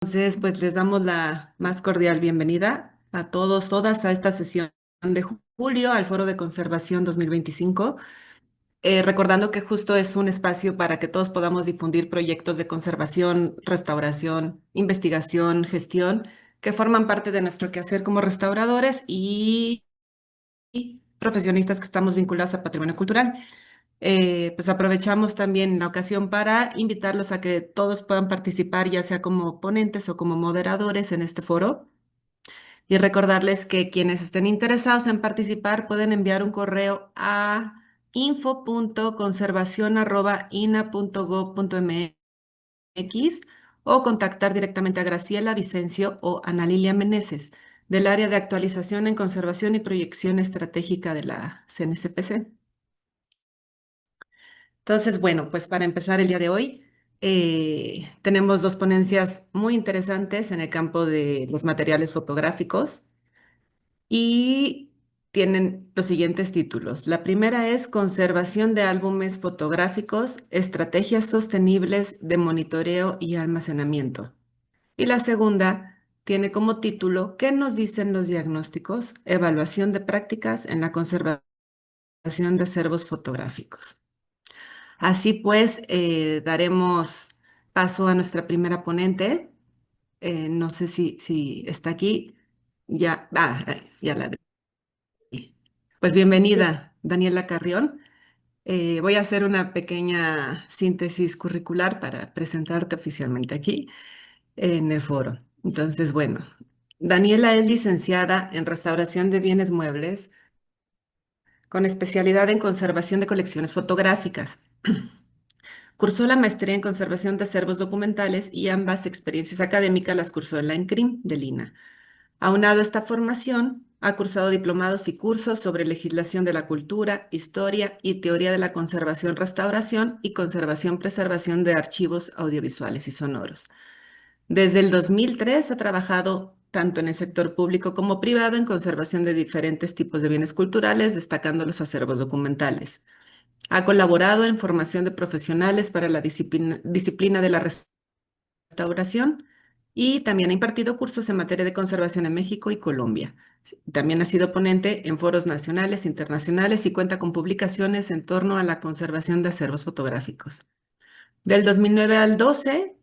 Entonces, pues les damos la más cordial bienvenida a todos, todas a esta sesión de julio al Foro de Conservación 2025, recordando que justo es un espacio para que todos podamos difundir proyectos de conservación, restauración, investigación, gestión, que forman parte de nuestro quehacer como restauradores y profesionistas que estamos vinculados a patrimonio cultural. Pues aprovechamos también la ocasión para invitarlos a que todos puedan participar, ya sea como ponentes o como moderadores en este foro. Y recordarles que quienes estén interesados en participar pueden enviar un correo a info.conservación@ina.gov.mx o contactar directamente a Graciela Vicencio o Ana Lilia Meneses del área de actualización en conservación y proyección estratégica de la CNCPC. Entonces, bueno, pues para empezar el día de hoy, tenemos dos ponencias muy interesantes en el campo de los materiales fotográficos y tienen los siguientes títulos. La primera es Conservación de álbumes fotográficos, estrategias sostenibles de monitoreo y almacenamiento. Y la segunda tiene como título ¿Qué nos dicen los diagnósticos? Evaluación de prácticas en la conservación de acervos fotográficos. Así pues, daremos paso a nuestra primera ponente. No sé si está aquí. Ya, ya la vi. Pues Sí. bienvenida, Daniela Carrión. Voy a hacer una pequeña síntesis curricular para presentarte oficialmente aquí en el foro. Entonces, bueno, Daniela es licenciada en restauración de bienes muebles con especialidad en conservación de colecciones fotográficas. Cursó la maestría en conservación de acervos documentales y ambas experiencias académicas las cursó en la ENCRIM de Lina. Aunado a esta formación, ha cursado diplomados y cursos sobre legislación de la cultura, historia y teoría de la conservación, restauración y conservación-preservación de archivos audiovisuales y sonoros. Desde el 2003 ha trabajado tanto en el sector público como privado en conservación de diferentes tipos de bienes culturales, destacando los acervos documentales. Ha colaborado en formación de profesionales para la disciplina de la restauración y también ha impartido cursos en materia de conservación en México y Colombia. También ha sido ponente en foros nacionales, internacionales y cuenta con publicaciones en torno a la conservación de acervos fotográficos. Del 2009 al 12,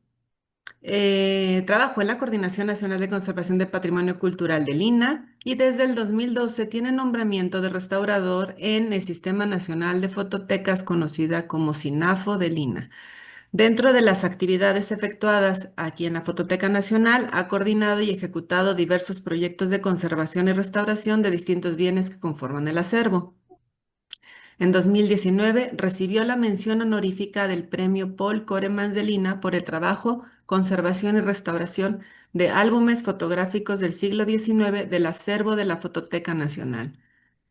trabajó en la Coordinación Nacional de Conservación de Patrimonio Cultural del INAH y desde el 2012 tiene nombramiento de restaurador en el Sistema Nacional de Fototecas conocida como SINAFO del INAH. Dentro de las actividades efectuadas aquí en la Fototeca Nacional, ha coordinado y ejecutado diversos proyectos de conservación y restauración de distintos bienes que conforman el acervo. En 2019 recibió la mención honorífica del Premio Paul Coremans de Lina por el trabajo Conservación y Restauración de álbumes fotográficos del siglo XIX del acervo de la Fototeca Nacional.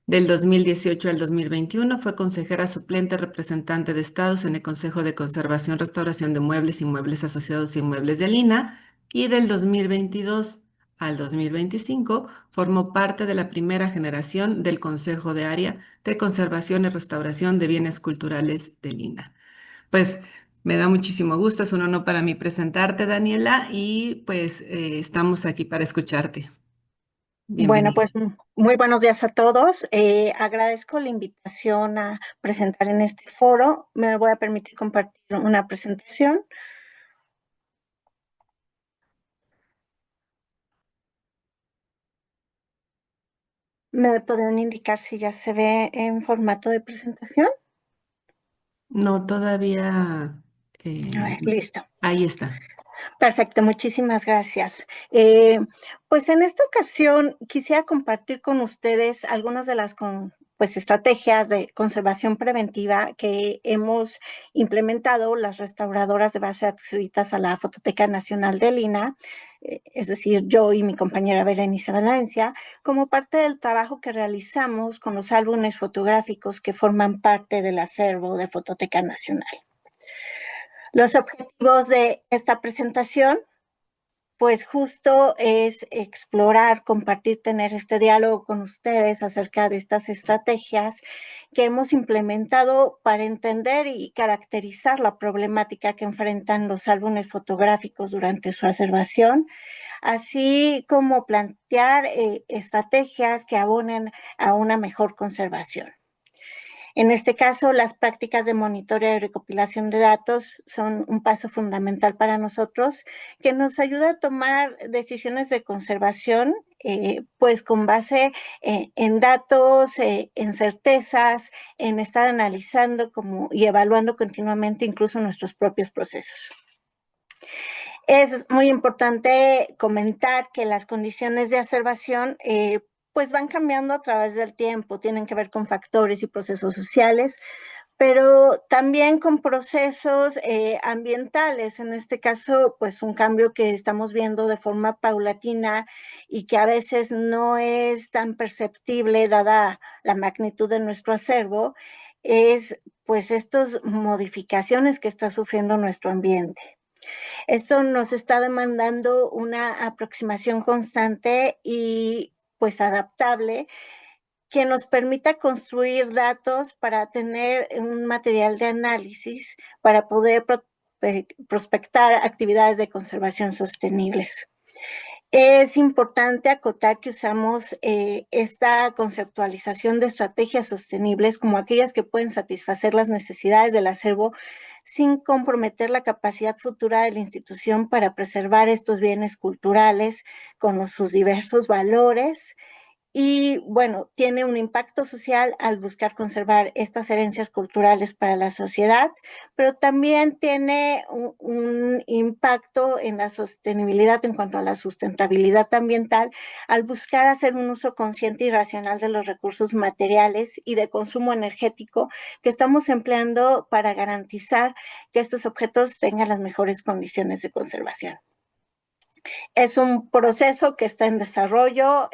Del 2018 al 2021 fue consejera suplente representante de estados en el Consejo de Conservación y Restauración de Muebles y Muebles Asociados y Muebles de Lina y del 2022 al 2025 formó parte de la primera generación del Consejo de Área de Conservación y Restauración de Bienes Culturales de Lina. Pues me da muchísimo gusto, es un honor para mí presentarte, Daniela, y pues estamos aquí para escucharte. Bueno, Bienvenida. pues muy buenos días a todos. Agradezco la invitación a presentar en este foro. Me voy a permitir compartir una presentación. ¿Me pueden indicar si ya se ve en formato de presentación? No, todavía. A eh, ver, listo. Ahí está. Perfecto, muchísimas gracias. Pues en esta ocasión quisiera compartir con ustedes algunas de las pues, estrategias de conservación preventiva que hemos implementado las restauradoras de base adscritas a la Fototeca Nacional de Lina, es decir, yo y mi compañera Berenice Valencia, como parte del trabajo que realizamos con los álbumes fotográficos que forman parte del acervo de Fototeca Nacional. Los objetivos de esta presentación pues justo es explorar, compartir, tener este diálogo con ustedes acerca de estas estrategias que hemos implementado para entender y caracterizar la problemática que enfrentan los álbumes fotográficos durante su observación, así como plantear estrategias que abonen a una mejor conservación. En este caso, las prácticas de monitoreo y recopilación de datos son un paso fundamental para nosotros que nos ayuda a tomar decisiones de conservación, pues con base en datos, en certezas, en estar analizando y evaluando continuamente incluso nuestros propios procesos. Es muy importante comentar que las condiciones de observación pues van cambiando a través del tiempo, tienen que ver con factores y procesos sociales, pero también con procesos ambientales. En este caso, pues un cambio que estamos viendo de forma paulatina y que a veces no es tan perceptible dada la magnitud de nuestro acervo, es pues estas modificaciones que está sufriendo nuestro ambiente. Esto nos está demandando una aproximación constante y pues adaptable que nos permita construir datos para tener un material de análisis para poder prospectar actividades de conservación sostenibles. Es importante acotar que usamos esta conceptualización de estrategias sostenibles como aquellas que pueden satisfacer las necesidades del acervo sin comprometer la capacidad futura de la institución para preservar estos bienes culturales con sus diversos valores. Y bueno, tiene un impacto social al buscar conservar estas herencias culturales para la sociedad, pero también tiene un impacto en la sostenibilidad en cuanto a la sustentabilidad ambiental al buscar hacer un uso consciente y racional de los recursos materiales y de consumo energético que estamos empleando para garantizar que estos objetos tengan las mejores condiciones de conservación. Es un proceso que está en desarrollo.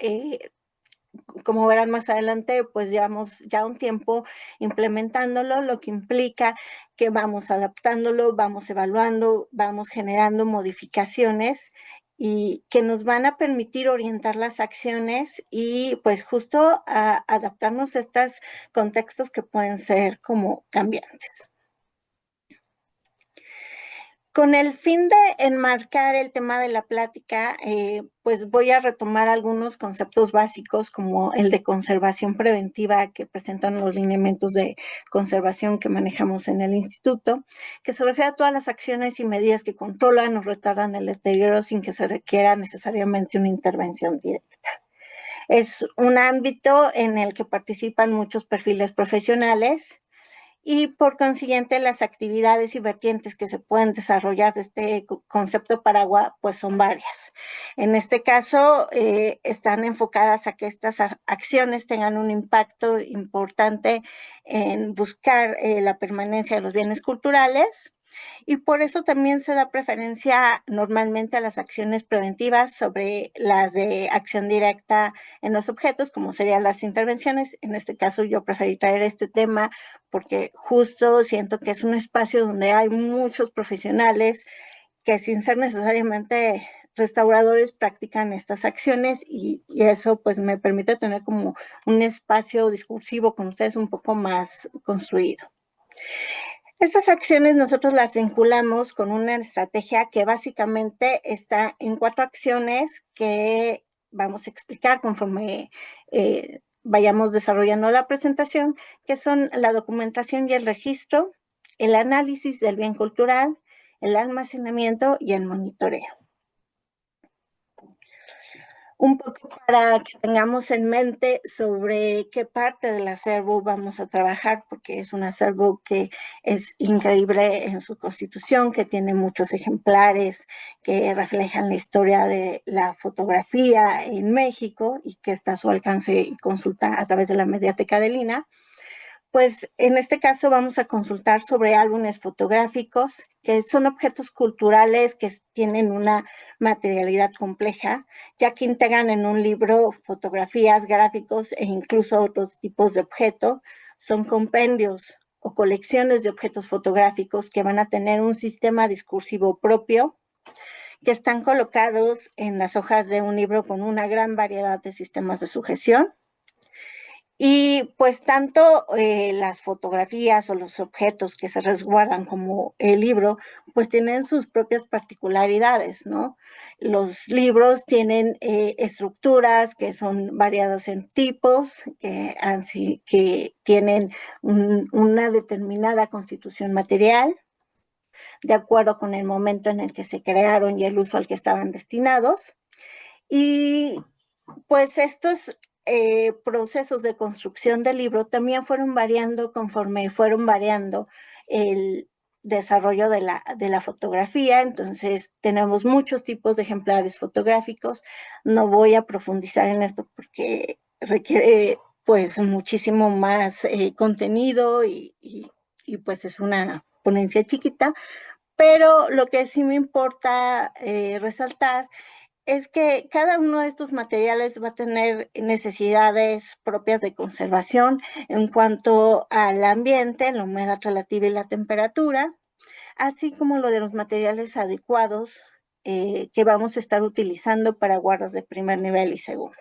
Como verán más adelante, pues llevamos ya un tiempo implementándolo, lo que implica que vamos adaptándolo, vamos evaluando, vamos generando modificaciones y que nos van a permitir orientar las acciones y pues justo a adaptarnos a estos contextos que pueden ser como cambiantes. Con el fin de enmarcar el tema de la plática, pues voy a retomar algunos conceptos básicos como el de conservación preventiva que presentan los lineamientos de conservación que manejamos en el instituto, que se refiere a todas las acciones y medidas que controlan o retardan el deterioro sin que se requiera necesariamente una intervención directa. Es un ámbito en el que participan muchos perfiles profesionales, y por consiguiente las actividades y vertientes que se pueden desarrollar de este concepto paraguas pues son varias. En este caso están enfocadas a que estas acciones tengan un impacto importante en buscar la permanencia de los bienes culturales, y por eso también se da preferencia normalmente a las acciones preventivas sobre las de acción directa en los objetos, como serían las intervenciones. En este caso yo preferí traer este tema porque justo siento que es un espacio donde hay muchos profesionales que sin ser necesariamente restauradores practican estas acciones y eso pues me permite tener como un espacio discursivo con ustedes un poco más construido. Estas acciones nosotros las vinculamos con una estrategia que básicamente está en 4 acciones que vamos a explicar conforme vayamos desarrollando la presentación, que son la documentación y el registro, el análisis del bien cultural, el almacenamiento y el monitoreo. Un poco para que tengamos en mente sobre qué parte del acervo vamos a trabajar, porque es un acervo que es increíble en su constitución, que tiene muchos ejemplares que reflejan la historia de la fotografía en México y que está a su alcance y consulta a través de la Mediateca del INAH. Pues en este caso vamos a consultar sobre álbumes fotográficos, que son objetos culturales que tienen una materialidad compleja, ya que integran en un libro fotografías, gráficos e incluso otros tipos de objetos. Son compendios o colecciones de objetos fotográficos que van a tener un sistema discursivo propio, que están colocados en las hojas de un libro con una gran variedad de sistemas de sujeción. Y pues tanto las fotografías o los objetos que se resguardan como el libro, pues tienen sus propias particularidades, ¿no? Los libros tienen estructuras que son variadas en tipos, que tienen una determinada constitución material, de acuerdo con el momento en el que se crearon y el uso al que estaban destinados. Y pues estos procesos de construcción del libro también fueron variando conforme fueron variando el desarrollo de la fotografía. Entonces tenemos muchos tipos de ejemplares fotográficos. No voy a profundizar en esto porque requiere pues muchísimo más contenido y pues es una ponencia chiquita, pero lo que sí me importa resaltar es que cada uno de estos materiales va a tener necesidades propias de conservación en cuanto al ambiente, la humedad relativa y la temperatura, así como lo de los materiales adecuados que vamos a estar utilizando para guardas de primer nivel y segundo.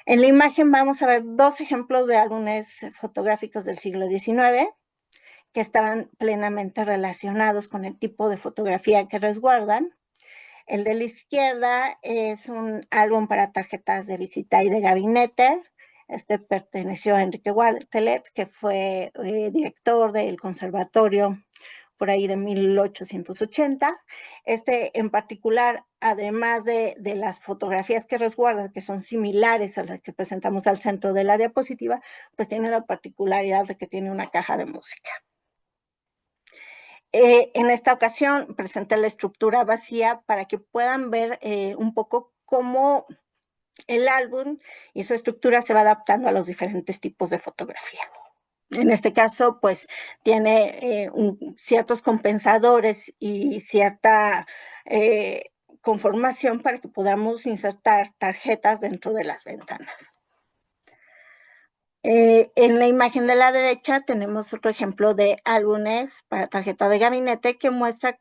En la imagen vamos a ver dos ejemplos de álbumes fotográficos del siglo XIX que estaban plenamente relacionados con el tipo de fotografía que resguardan. El de la izquierda es un álbum para tarjetas de visita y de gabinete. Este perteneció a Enrique Watelet, que fue director del conservatorio por ahí de 1880. Este en particular, además de las fotografías que resguarda, que son similares a las que presentamos al centro de la diapositiva, pues tiene la particularidad de que tiene una caja de música. En esta ocasión presenté la estructura vacía para que puedan ver un poco cómo el álbum y su estructura se va adaptando a los diferentes tipos de fotografía. En este caso, pues tiene ciertos compensadores y cierta conformación para que podamos insertar tarjetas dentro de las ventanas. En la imagen de la derecha tenemos otro ejemplo de álbumes para tarjeta de gabinete que muestra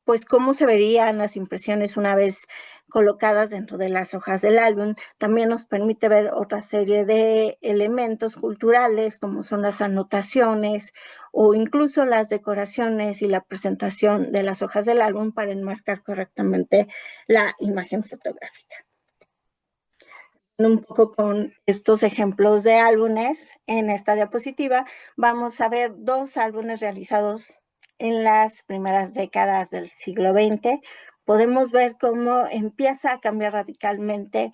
pues cómo se verían las impresiones una vez colocadas dentro de las hojas del álbum. También nos permite ver otra serie de elementos culturales como son las anotaciones o incluso las decoraciones y la presentación de las hojas del álbum para enmarcar correctamente la imagen fotográfica. Un poco con estos ejemplos de álbumes en esta diapositiva, vamos a ver dos álbumes realizados en las primeras décadas del siglo XX. Podemos ver cómo empieza a cambiar radicalmente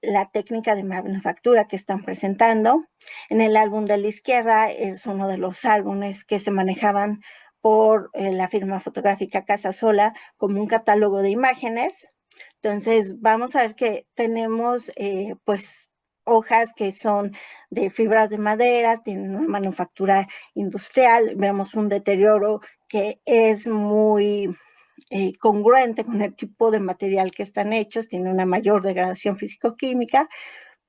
la técnica de manufactura que están presentando. En el álbum de la izquierda es uno de los álbumes que se manejaban por la firma fotográfica Casasola como un catálogo de imágenes. Entonces, vamos a ver que tenemos, pues, hojas que son de fibras de madera, tienen una manufactura industrial, vemos un deterioro que es muy congruente con el tipo de material que están hechos, tiene una mayor degradación físico-química,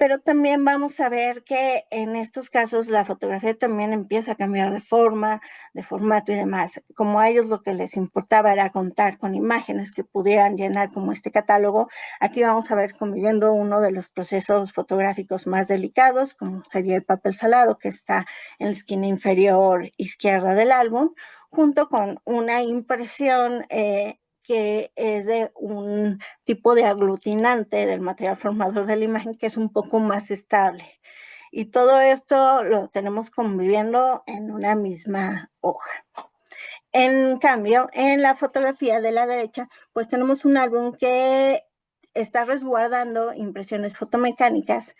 pero también vamos a ver que en estos casos la fotografía también empieza a cambiar de forma, de formato y demás. Como a ellos lo que les importaba era contar con imágenes que pudieran llenar como este catálogo, aquí vamos a ver conviviendo uno de los procesos fotográficos más delicados, como sería el papel salado, que está en la esquina inferior izquierda del álbum, junto con una impresión que es de un tipo de aglutinante del material formador de la imagen que es un poco más estable. Y todo esto lo tenemos conviviendo en una misma hoja. En cambio, en la fotografía de la derecha, pues tenemos un álbum que está resguardando impresiones fotomecánicas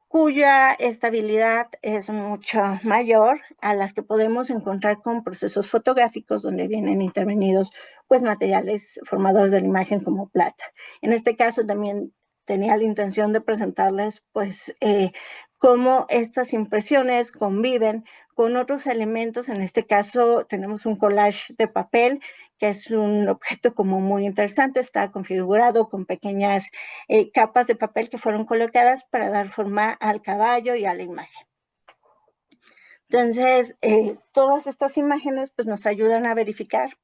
cuya estabilidad es mucho mayor a las que podemos encontrar con procesos fotográficos donde vienen intervenidos pues materiales formadores de la imagen como plata. En este caso también tenía la intención de presentarles pues cómo estas impresiones conviven con otros elementos. En este caso tenemos un collage de papel que es un objeto como muy interesante, está configurado con pequeñas capas de papel que fueron colocadas para dar forma al caballo y a la imagen. Entonces, todas estas imágenes pues nos ayudan a verificar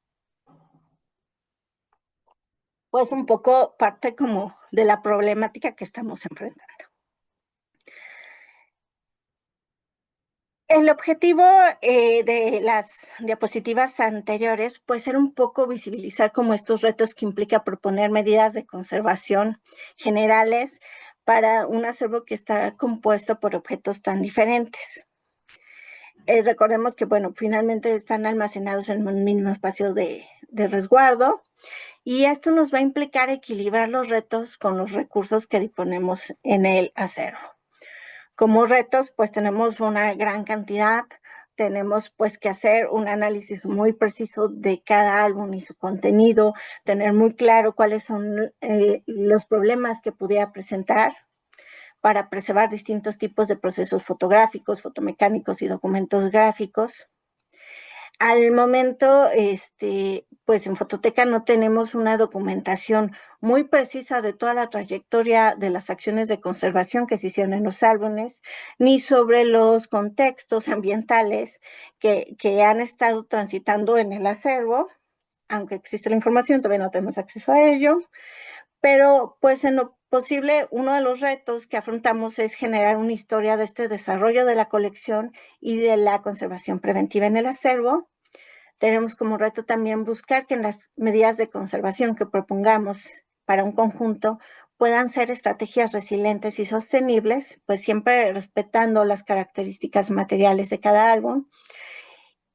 pues un poco parte como de la problemática que estamos enfrentando. El objetivo de las diapositivas anteriores, pues era un poco visibilizar como estos retos que implica proponer medidas de conservación generales para un acervo que está compuesto por objetos tan diferentes. Recordemos que, bueno, finalmente están almacenados en un mismo espacio de resguardo, y esto nos va a implicar equilibrar los retos con los recursos que disponemos en el acervo. Como retos, pues tenemos una gran cantidad, tenemos pues que hacer un análisis muy preciso de cada álbum y su contenido, tener muy claro cuáles son los problemas que pudiera presentar para preservar distintos tipos de procesos fotográficos, fotomecánicos y documentos gráficos. Al momento, pues en Fototeca no tenemos una documentación muy precisa de toda la trayectoria de las acciones de conservación que se hicieron en los álbumes, ni sobre los contextos ambientales que han estado transitando en el acervo, aunque existe la información, todavía no tenemos acceso a ello. Pero pues en lo posible, uno de los retos que afrontamos es generar una historia de este desarrollo de la colección y de la conservación preventiva en el acervo. Tenemos como reto también buscar que en las medidas de conservación que propongamos para un conjunto puedan ser estrategias resilientes y sostenibles, pues siempre respetando las características materiales de cada álbum.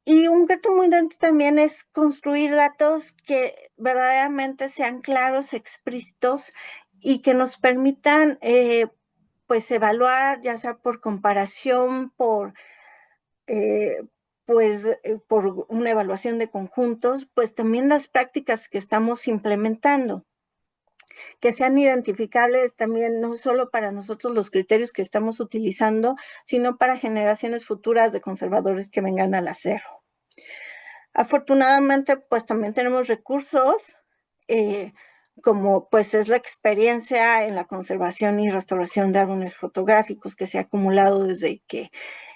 Y un reto muy grande también es construir datos que verdaderamente sean claros, explícitos y que nos permitan pues evaluar, ya sea por comparación, eh, por una evaluación de conjuntos, pues también las prácticas que estamos implementando, que sean identificables también no solo para nosotros los criterios que estamos utilizando, sino para generaciones futuras de conservadores que vengan al acervo. Afortunadamente, pues también tenemos recursos, como pues es la experiencia en la conservación y restauración de álbumes fotográficos que se ha acumulado desde que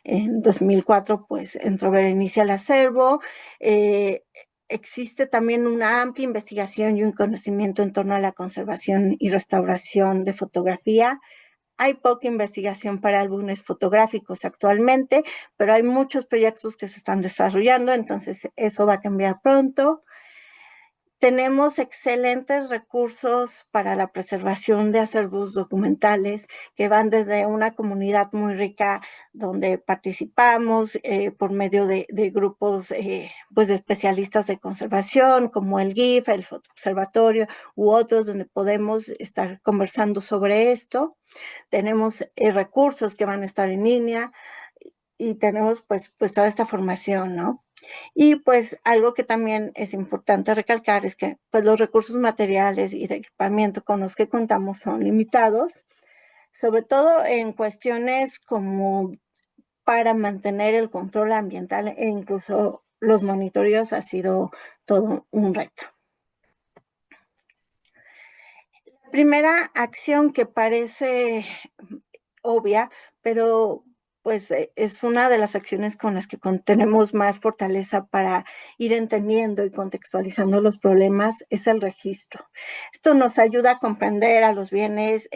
en 2004 pues entró Berenice al acervo. Existe también una amplia investigación y un conocimiento en torno a la conservación y restauración de fotografía. Hay poca investigación para álbumes fotográficos actualmente, pero hay muchos proyectos que se están desarrollando, entonces eso va a cambiar pronto. Tenemos excelentes recursos para la preservación de acervos documentales que van desde una comunidad muy rica donde participamos por medio de grupos pues de especialistas de conservación como el GIF, el Fotoobservatorio u otros donde podemos estar conversando sobre esto. Tenemos recursos que van a estar en línea y tenemos pues toda esta formación, ¿no? Y pues algo que también es importante recalcar es que pues los recursos materiales y de equipamiento con los que contamos son limitados, sobre todo en cuestiones como para mantener el control ambiental e incluso los monitoreos ha sido todo un reto. La primera acción que parece obvia, pero pues es una de las acciones con las que tenemos más fortaleza para ir entendiendo y contextualizando los problemas, es el registro. Esto nos ayuda a comprender a los bienes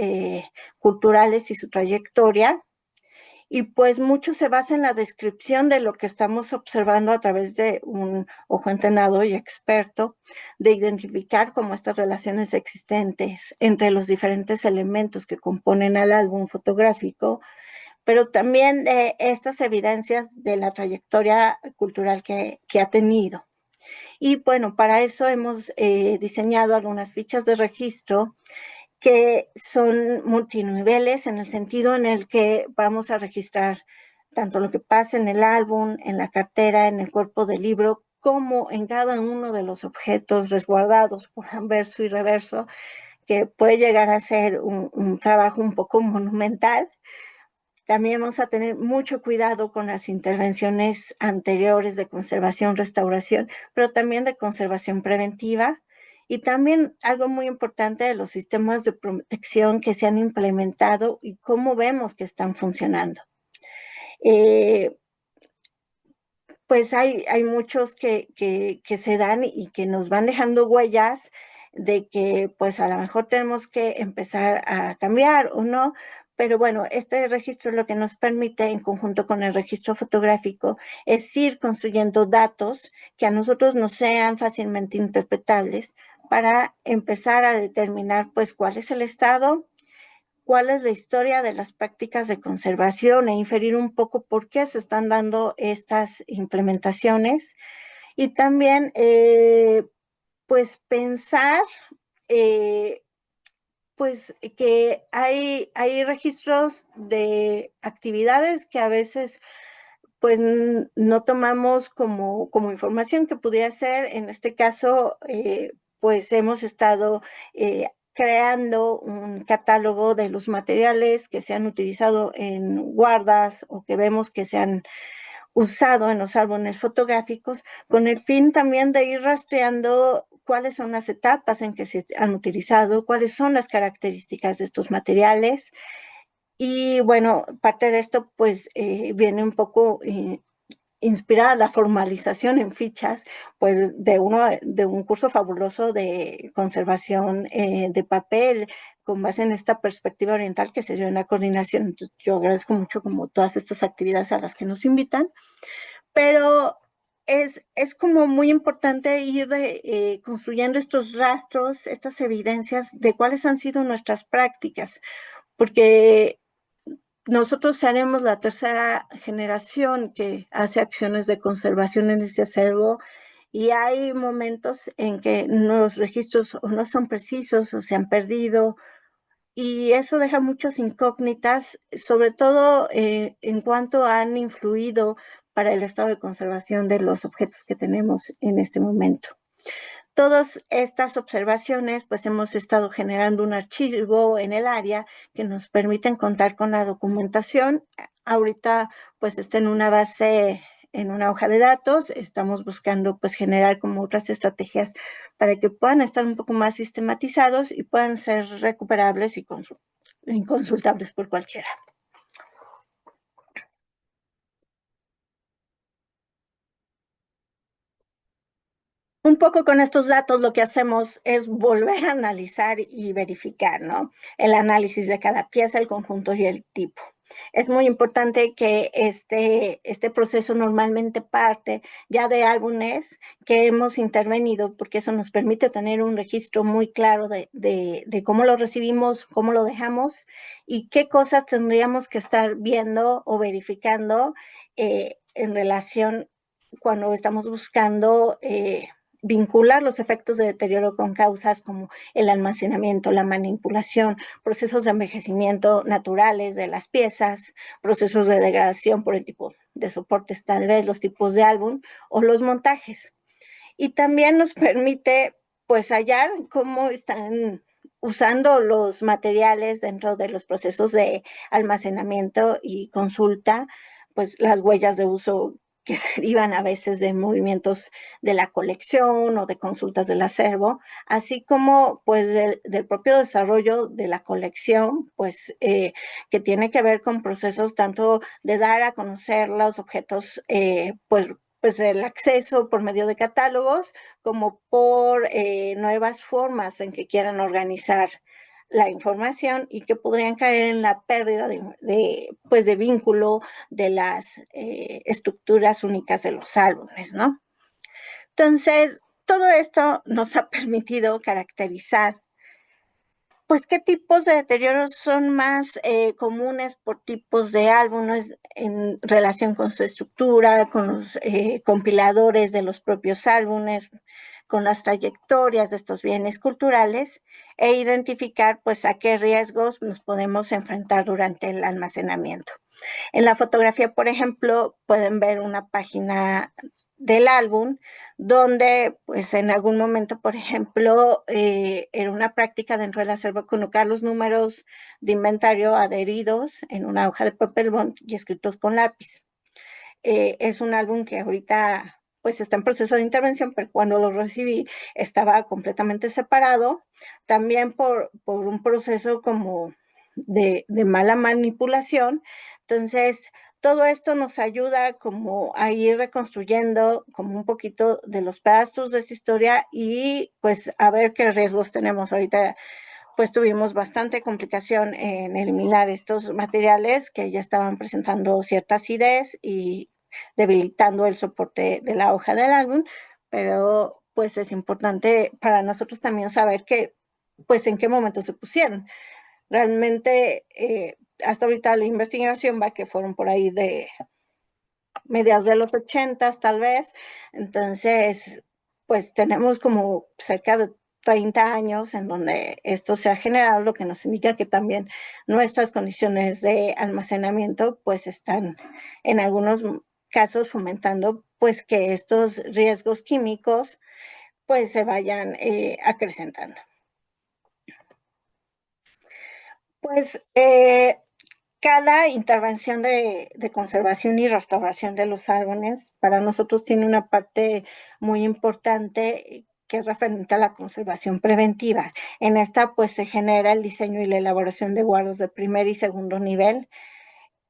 culturales y su trayectoria, y pues mucho se basa en la descripción de lo que estamos observando a través de un ojo entrenado y experto, de identificar como estas relaciones existentes entre los diferentes elementos que componen al álbum fotográfico, pero también de estas evidencias de la trayectoria cultural que ha tenido. Y bueno, para eso hemos diseñado algunas fichas de registro que son multiniveles en el sentido en el que vamos a registrar tanto lo que pasa en el álbum, en la cartera, en el cuerpo del libro, como en cada uno de los objetos resguardados por anverso y reverso, que puede llegar a ser un trabajo un poco monumental. También vamos a tener mucho cuidado con las intervenciones anteriores de conservación, restauración, pero también de conservación preventiva. Y también algo muy importante de los sistemas de protección que se han implementado y cómo vemos que están funcionando. Pues hay muchos que se dan y que nos van dejando huellas de que pues a lo mejor tenemos que empezar a cambiar o no, pero bueno, este registro lo que nos permite en conjunto con el registro fotográfico es ir construyendo datos que a nosotros nos sean fácilmente interpretables para empezar a determinar pues cuál es el estado, cuál es la historia de las prácticas de conservación e inferir un poco por qué se están dando estas implementaciones y también pues pensar pues que hay registros de actividades que a veces pues no tomamos como información que pudiera ser. En este caso, pues hemos estado creando un catálogo de los materiales que se han utilizado en guardas o que vemos que se han usado en los álbumes fotográficos, con el fin también de ir rastreando cuáles son las etapas en que se han utilizado, cuáles son las características de estos materiales. Y bueno, parte de esto pues viene un poco inspirada la formalización en fichas, pues de un curso fabuloso de conservación de papel con base en esta perspectiva oriental que se dio en la coordinación. Entonces, yo agradezco mucho como todas estas actividades a las que nos invitan, pero es como muy importante ir construyendo estos rastros, estas evidencias de cuáles han sido nuestras prácticas, porque nosotros seremos la tercera generación que hace acciones de conservación en ese acervo y hay momentos en que los registros o no son precisos o se han perdido y eso deja muchas incógnitas, sobre todo en cuanto han influido para el estado de conservación de los objetos que tenemos en este momento. Todas estas observaciones, pues hemos estado generando un archivo en el área que nos permiten contar con la documentación. Ahorita, pues está en una base, en una hoja de datos. Estamos buscando, pues, generar como otras estrategias para que puedan estar un poco más sistematizados y puedan ser recuperables y consultables por cualquiera. Un poco con estos datos lo que hacemos es volver a analizar y verificar, ¿no? El análisis de cada pieza, el conjunto y el tipo. Es muy importante que este proceso normalmente parte ya de álbumes que hemos intervenido, porque eso nos permite tener un registro muy claro de cómo lo recibimos, cómo lo dejamos y qué cosas tendríamos que estar viendo o verificando en relación cuando estamos buscando vincular los efectos de deterioro con causas como el almacenamiento, la manipulación, procesos de envejecimiento naturales de las piezas, procesos de degradación por el tipo de soportes, tal vez los tipos de álbum o los montajes. Y también nos permite pues hallar cómo están usando los materiales dentro de los procesos de almacenamiento y consulta, pues las huellas de uso que derivan a veces de movimientos de la colección o de consultas del acervo, así como pues del propio desarrollo de la colección, pues que tiene que ver con procesos tanto de dar a conocer los objetos, pues el acceso por medio de catálogos, como por nuevas formas en que quieran organizar la información y que podrían caer en la pérdida pues de vínculo de las estructuras únicas de los álbumes, ¿no? Entonces, todo esto nos ha permitido caracterizar pues qué tipos de deterioros son más comunes por tipos de álbumes en relación con su estructura, con los compiladores de los propios álbumes, con las trayectorias de estos bienes culturales e identificar pues a qué riesgos nos podemos enfrentar durante el almacenamiento. En la fotografía, por ejemplo, pueden ver una página del álbum donde pues en algún momento, por ejemplo, era una práctica dentro del acervo colocar los números de inventario adheridos en una hoja de papel bond y escritos con lápiz. Es un álbum que ahorita pues está en proceso de intervención, pero cuando lo recibí estaba completamente separado, también por un proceso como de mala manipulación. Entonces, todo esto nos ayuda como a ir reconstruyendo como un poquito de los pedazos de esa historia y pues a ver qué riesgos tenemos. Ahorita pues tuvimos bastante complicación en eliminar estos materiales que ya estaban presentando cierta acidez y debilitando el soporte de la hoja del álbum, pero pues es importante para nosotros también saber que, pues en qué momento se pusieron. Realmente, hasta ahorita la investigación va que fueron por ahí de mediados de los 80 tal vez. Entonces, pues tenemos como cerca de 30 años en donde esto se ha generado, lo que nos indica que también nuestras condiciones de almacenamiento pues están en algunos casos fomentando pues que estos riesgos químicos pues se vayan acrecentando. Pues cada intervención de conservación y restauración de los árboles para nosotros tiene una parte muy importante que es referente a la conservación preventiva. En esta pues se genera el diseño y la elaboración de guardas de primer y segundo nivel,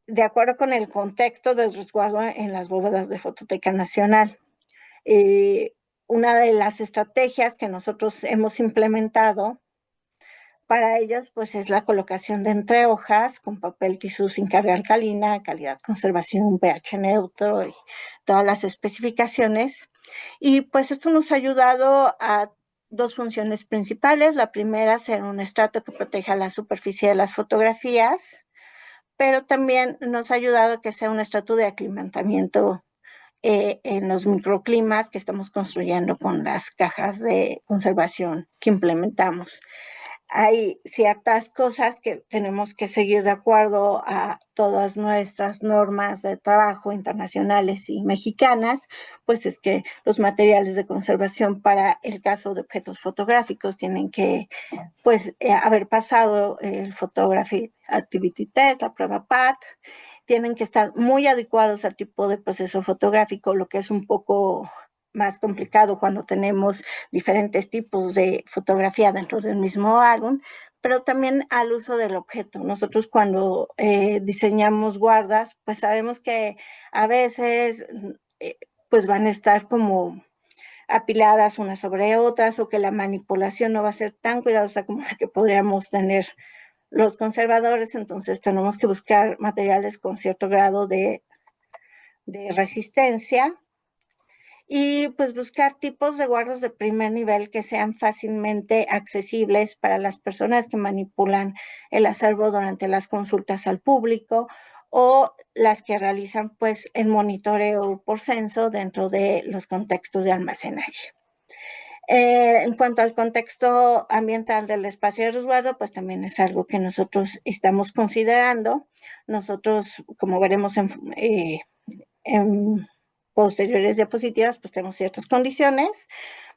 de acuerdo con el contexto del resguardo en las bóvedas de Fototeca Nacional. Una de las estrategias que nosotros hemos implementado para ellos, pues es la colocación de entrehojas con papel tisú sin carga alcalina, calidad, conservación, pH neutro y todas las especificaciones. Y pues esto nos ha ayudado a dos funciones principales. La primera, ser un estrato que proteja la superficie de las fotografías, pero también nos ha ayudado a que sea un estrato de aclimatamiento en los microclimas que estamos construyendo con las cajas de conservación que implementamos. Hay ciertas cosas que tenemos que seguir de acuerdo a todas nuestras normas de trabajo internacionales y mexicanas, pues es que los materiales de conservación para el caso de objetos fotográficos tienen que pues haber pasado el Photography Activity Test, la prueba PAT, tienen que estar muy adecuados al tipo de proceso fotográfico, lo que es un poco más complicado cuando tenemos diferentes tipos de fotografía dentro del mismo álbum, pero también al uso del objeto. Nosotros cuando diseñamos guardas, pues sabemos que a veces pues van a estar como apiladas unas sobre otras o que la manipulación no va a ser tan cuidadosa como la que podríamos tener los conservadores. Entonces tenemos que buscar materiales con cierto grado de resistencia y pues buscar tipos de guardas de primer nivel que sean fácilmente accesibles para las personas que manipulan el acervo durante las consultas al público o las que realizan pues el monitoreo por censo dentro de los contextos de almacenaje. En cuanto al contexto ambiental del espacio de resguardo, pues también es algo que nosotros estamos considerando. Nosotros, como veremos en posteriores diapositivas, pues tenemos ciertas condiciones,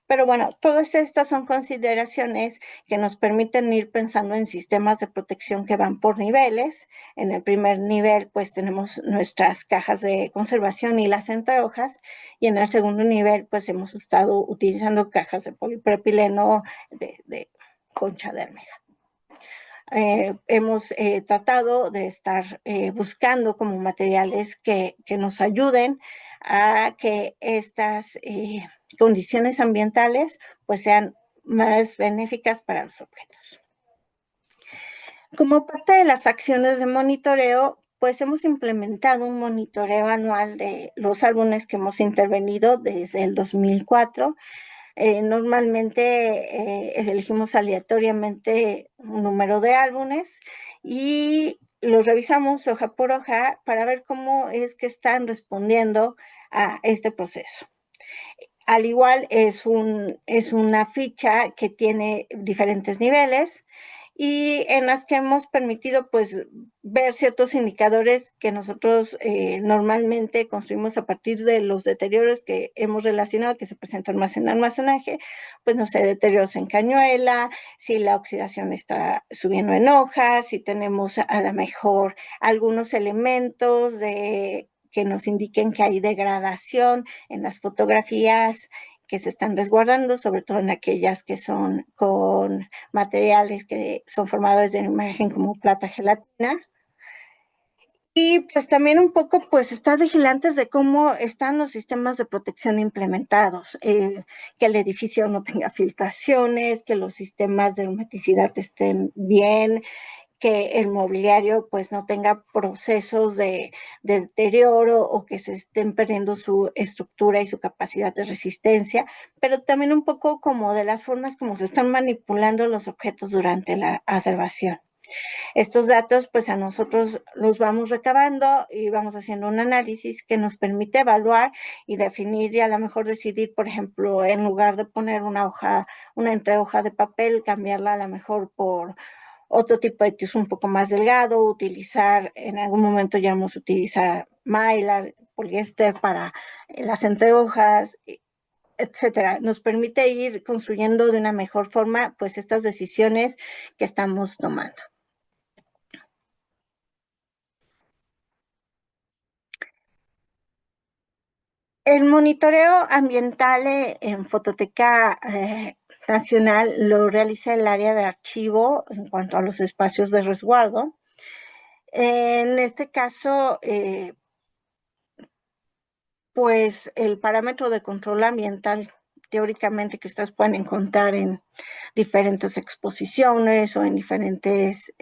pero bueno, todas estas son consideraciones que nos permiten ir pensando en sistemas de protección que van por niveles. En el primer nivel, pues tenemos nuestras cajas de conservación y las entrehojas, y en el segundo nivel, pues hemos estado utilizando cajas de polipropileno de concha de almeja. Hemos tratado de estar buscando como materiales que nos ayuden a que estas condiciones ambientales pues sean más benéficas para los objetos. Como parte de las acciones de monitoreo, pues hemos implementado un monitoreo anual de los álbumes que hemos intervenido desde el 2004. Normalmente elegimos aleatoriamente un número de álbumes y los revisamos hoja por hoja para ver cómo es que están respondiendo a este proceso. Al igual es una ficha que tiene diferentes niveles y en las que hemos permitido pues ver ciertos indicadores que nosotros normalmente construimos a partir de los deterioros que hemos relacionado que se presentan más en almacenaje, pues no sé, deterioros en cañuela, si la oxidación está subiendo en hojas, si tenemos a lo mejor algunos elementos que nos indiquen que hay degradación en las fotografías que se están resguardando, sobre todo en aquellas que son con materiales que son formadores de imagen como plata gelatina. Y pues también un poco pues estar vigilantes de cómo están los sistemas de protección implementados, que el edificio no tenga filtraciones, que los sistemas de hermeticidad estén bien, que el mobiliario pues no tenga procesos de deterioro o que se estén perdiendo su estructura y su capacidad de resistencia, pero también un poco como de las formas como se están manipulando los objetos durante la observación. Estos datos, pues a nosotros los vamos recabando y vamos haciendo un análisis que nos permite evaluar y definir y a lo mejor decidir, por ejemplo, en lugar de poner una hoja, una entrehoja de papel, cambiarla a lo mejor por otro tipo de tisú un poco más delgado, utilizar, en algún momento ya vamos a utilizar mylar, poliéster para las entrehojas, etcétera. Nos permite ir construyendo de una mejor forma, pues estas decisiones que estamos tomando. El monitoreo ambiental en Fototeca Nacional lo realiza el área de archivo en cuanto a los espacios de resguardo. En este caso, pues el parámetro de control ambiental teóricamente que ustedes pueden encontrar en diferentes exposiciones o en diferentes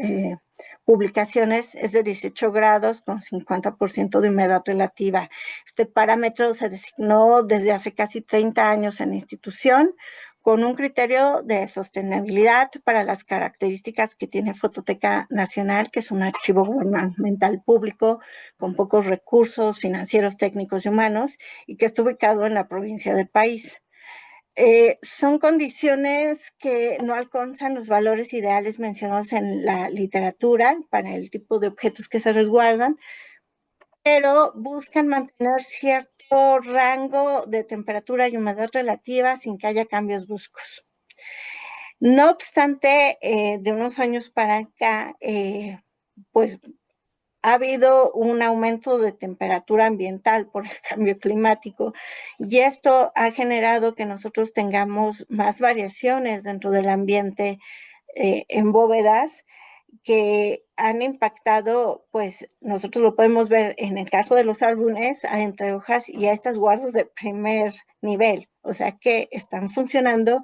publicaciones es de 18 grados con 50% de humedad relativa. Este parámetro se designó desde hace casi 30 años en la institución con un criterio de sostenibilidad para las características que tiene Fototeca Nacional, que es un archivo gubernamental público con pocos recursos financieros, técnicos y humanos, y que está ubicado en la provincia del país. Son condiciones que no alcanzan los valores ideales mencionados en la literatura para el tipo de objetos que se resguardan, pero buscan mantener cierto rango de temperatura y humedad relativa sin que haya cambios bruscos. No obstante, de unos años para acá, pues ha habido un aumento de temperatura ambiental por el cambio climático y esto ha generado que nosotros tengamos más variaciones dentro del ambiente en bóvedas que han impactado, pues nosotros lo podemos ver en el caso de los álbumes, entre hojas y a estas guardas de primer nivel, o sea que están funcionando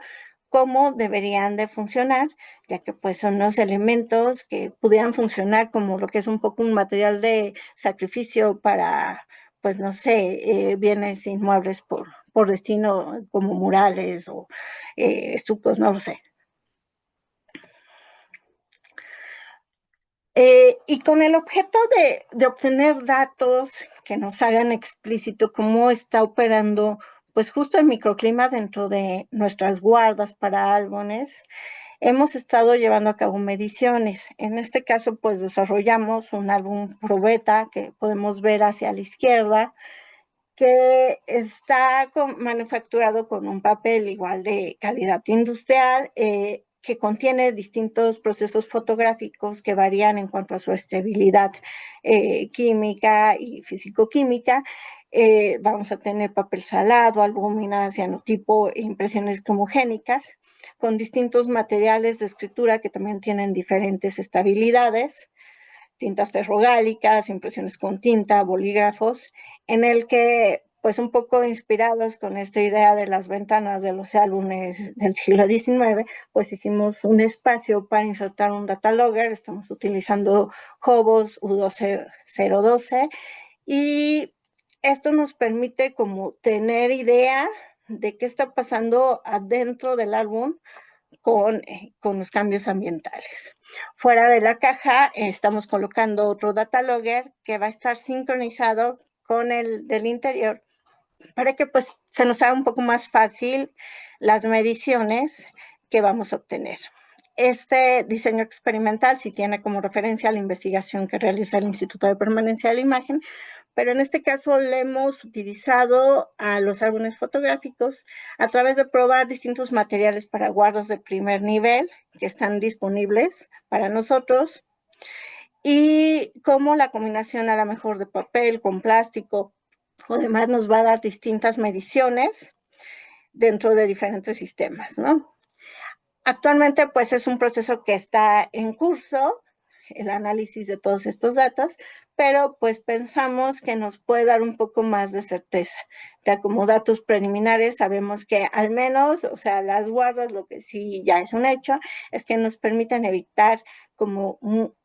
como deberían de funcionar, ya que pues son los elementos que pudieran funcionar como lo que es un poco un material de sacrificio para, pues no sé, bienes inmuebles por destino como murales o estucos, no lo sé. Y con el objeto de obtener datos que nos hagan explícito cómo está operando, pues justo el microclima dentro de nuestras guardas para álbumes, hemos estado llevando a cabo mediciones. En este caso, pues desarrollamos un álbum probeta que podemos ver hacia la izquierda, que está manufacturado con un papel igual de calidad industrial, que contiene distintos procesos fotográficos que varían en cuanto a su estabilidad química y físico-química. Vamos a tener papel salado, albúmina, cianotipo e impresiones cromogénicas, con distintos materiales de escritura que también tienen diferentes estabilidades, tintas ferrogálicas, impresiones con tinta, bolígrafos, en el que, pues un poco inspirados con esta idea de las ventanas de los álbumes del siglo XIX, pues hicimos un espacio para insertar un data logger, estamos utilizando Hobos U12012, y esto nos permite como tener idea de qué está pasando adentro del álbum con los cambios ambientales. Fuera de la caja estamos colocando otro data logger que va a estar sincronizado con el del interior para que pues se nos haga un poco más fácil las mediciones que vamos a obtener. Este diseño experimental sí tiene como referencia la investigación que realiza el Instituto de Permanencia de la Imagen, pero en este caso le hemos utilizado a los álbumes fotográficos a través de probar distintos materiales para guardas de primer nivel que están disponibles para nosotros y cómo la combinación a lo mejor de papel con plástico o demás nos va a dar distintas mediciones dentro de diferentes sistemas, ¿no? Actualmente pues es un proceso que está en curso el análisis de todos estos datos, pero pues pensamos que nos puede dar un poco más de certeza. Ya como datos preliminares sabemos que al menos, o sea, las guardas, lo que sí ya es un hecho, es que nos permiten evitar como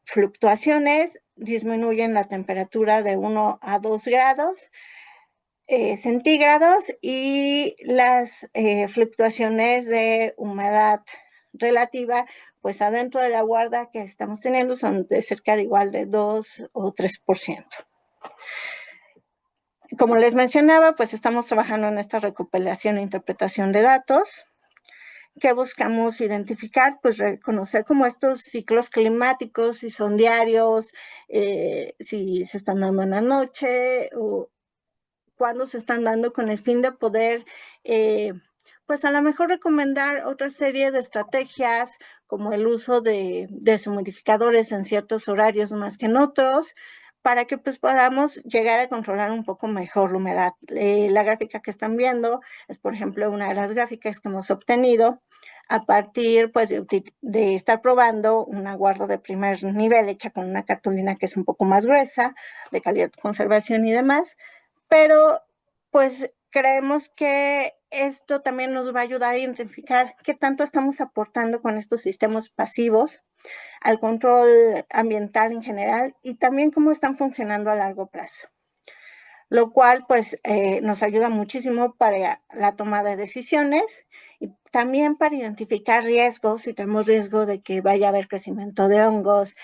fluctuaciones, disminuyen la temperatura de 1 a 2 grados centígrados y las fluctuaciones de humedad relativa, pues adentro de la guarda que estamos teniendo son de cerca de igual de 2 o 3%. Como les mencionaba, pues estamos trabajando en esta recopilación e interpretación de datos que buscamos identificar, pues reconocer como estos ciclos climáticos, si son diarios, si se están dando en la noche o cuándo se están dando con el fin de poder, pues a lo mejor recomendar otra serie de estrategias como el uso de deshumidificadores en ciertos horarios más que en otros, para que pues podamos llegar a controlar un poco mejor la humedad. La gráfica que están viendo es, por ejemplo, una de las gráficas que hemos obtenido a partir pues de estar probando una guarda de primer nivel hecha con una cartulina que es un poco más gruesa, de calidad de conservación y demás, pero pues creemos que esto también nos va a ayudar a identificar qué tanto estamos aportando con estos sistemas pasivos al control ambiental en general y también cómo están funcionando a largo plazo, lo cual pues nos ayuda muchísimo para la toma de decisiones y también para identificar riesgos, si tenemos riesgo de que vaya a haber crecimiento de hongos,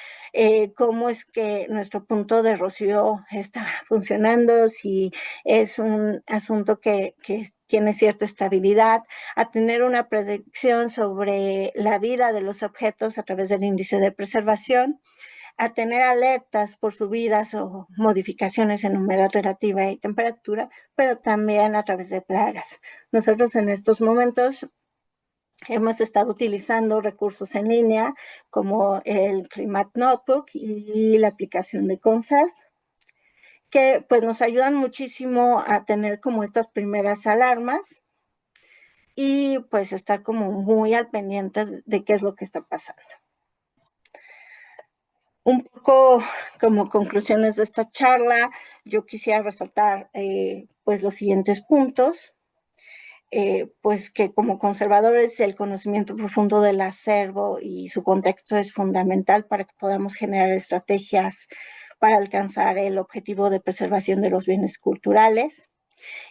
cómo es que nuestro punto de rocío está funcionando, si es un asunto que tiene cierta estabilidad, a tener una predicción sobre la vida de los objetos a través del índice de preservación, a tener alertas por subidas o modificaciones en humedad relativa y temperatura, pero también a través de plagas. Nosotros en estos momentos hemos estado utilizando recursos en línea como el Climate Notebook y la aplicación de Conserve, que pues nos ayudan muchísimo a tener como estas primeras alarmas y pues estar como muy al pendiente de qué es lo que está pasando. Un poco como conclusiones de esta charla, yo quisiera resaltar pues los siguientes puntos. Pues que como conservadores el conocimiento profundo del acervo y su contexto es fundamental para que podamos generar estrategias para alcanzar el objetivo de preservación de los bienes culturales.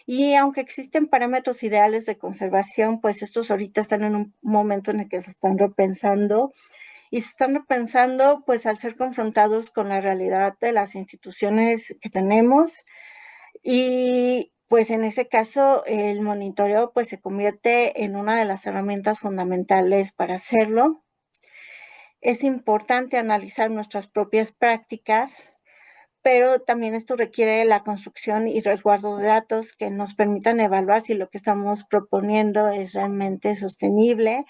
Y aunque existen parámetros ideales de conservación, pues estos ahorita están en un momento en el que se están repensando y se están repensando pues al ser confrontados con la realidad de las instituciones que tenemos y pues en ese caso el monitoreo pues se convierte en una de las herramientas fundamentales para hacerlo. Es importante analizar nuestras propias prácticas, pero también esto requiere la construcción y resguardo de datos que nos permitan evaluar si lo que estamos proponiendo es realmente sostenible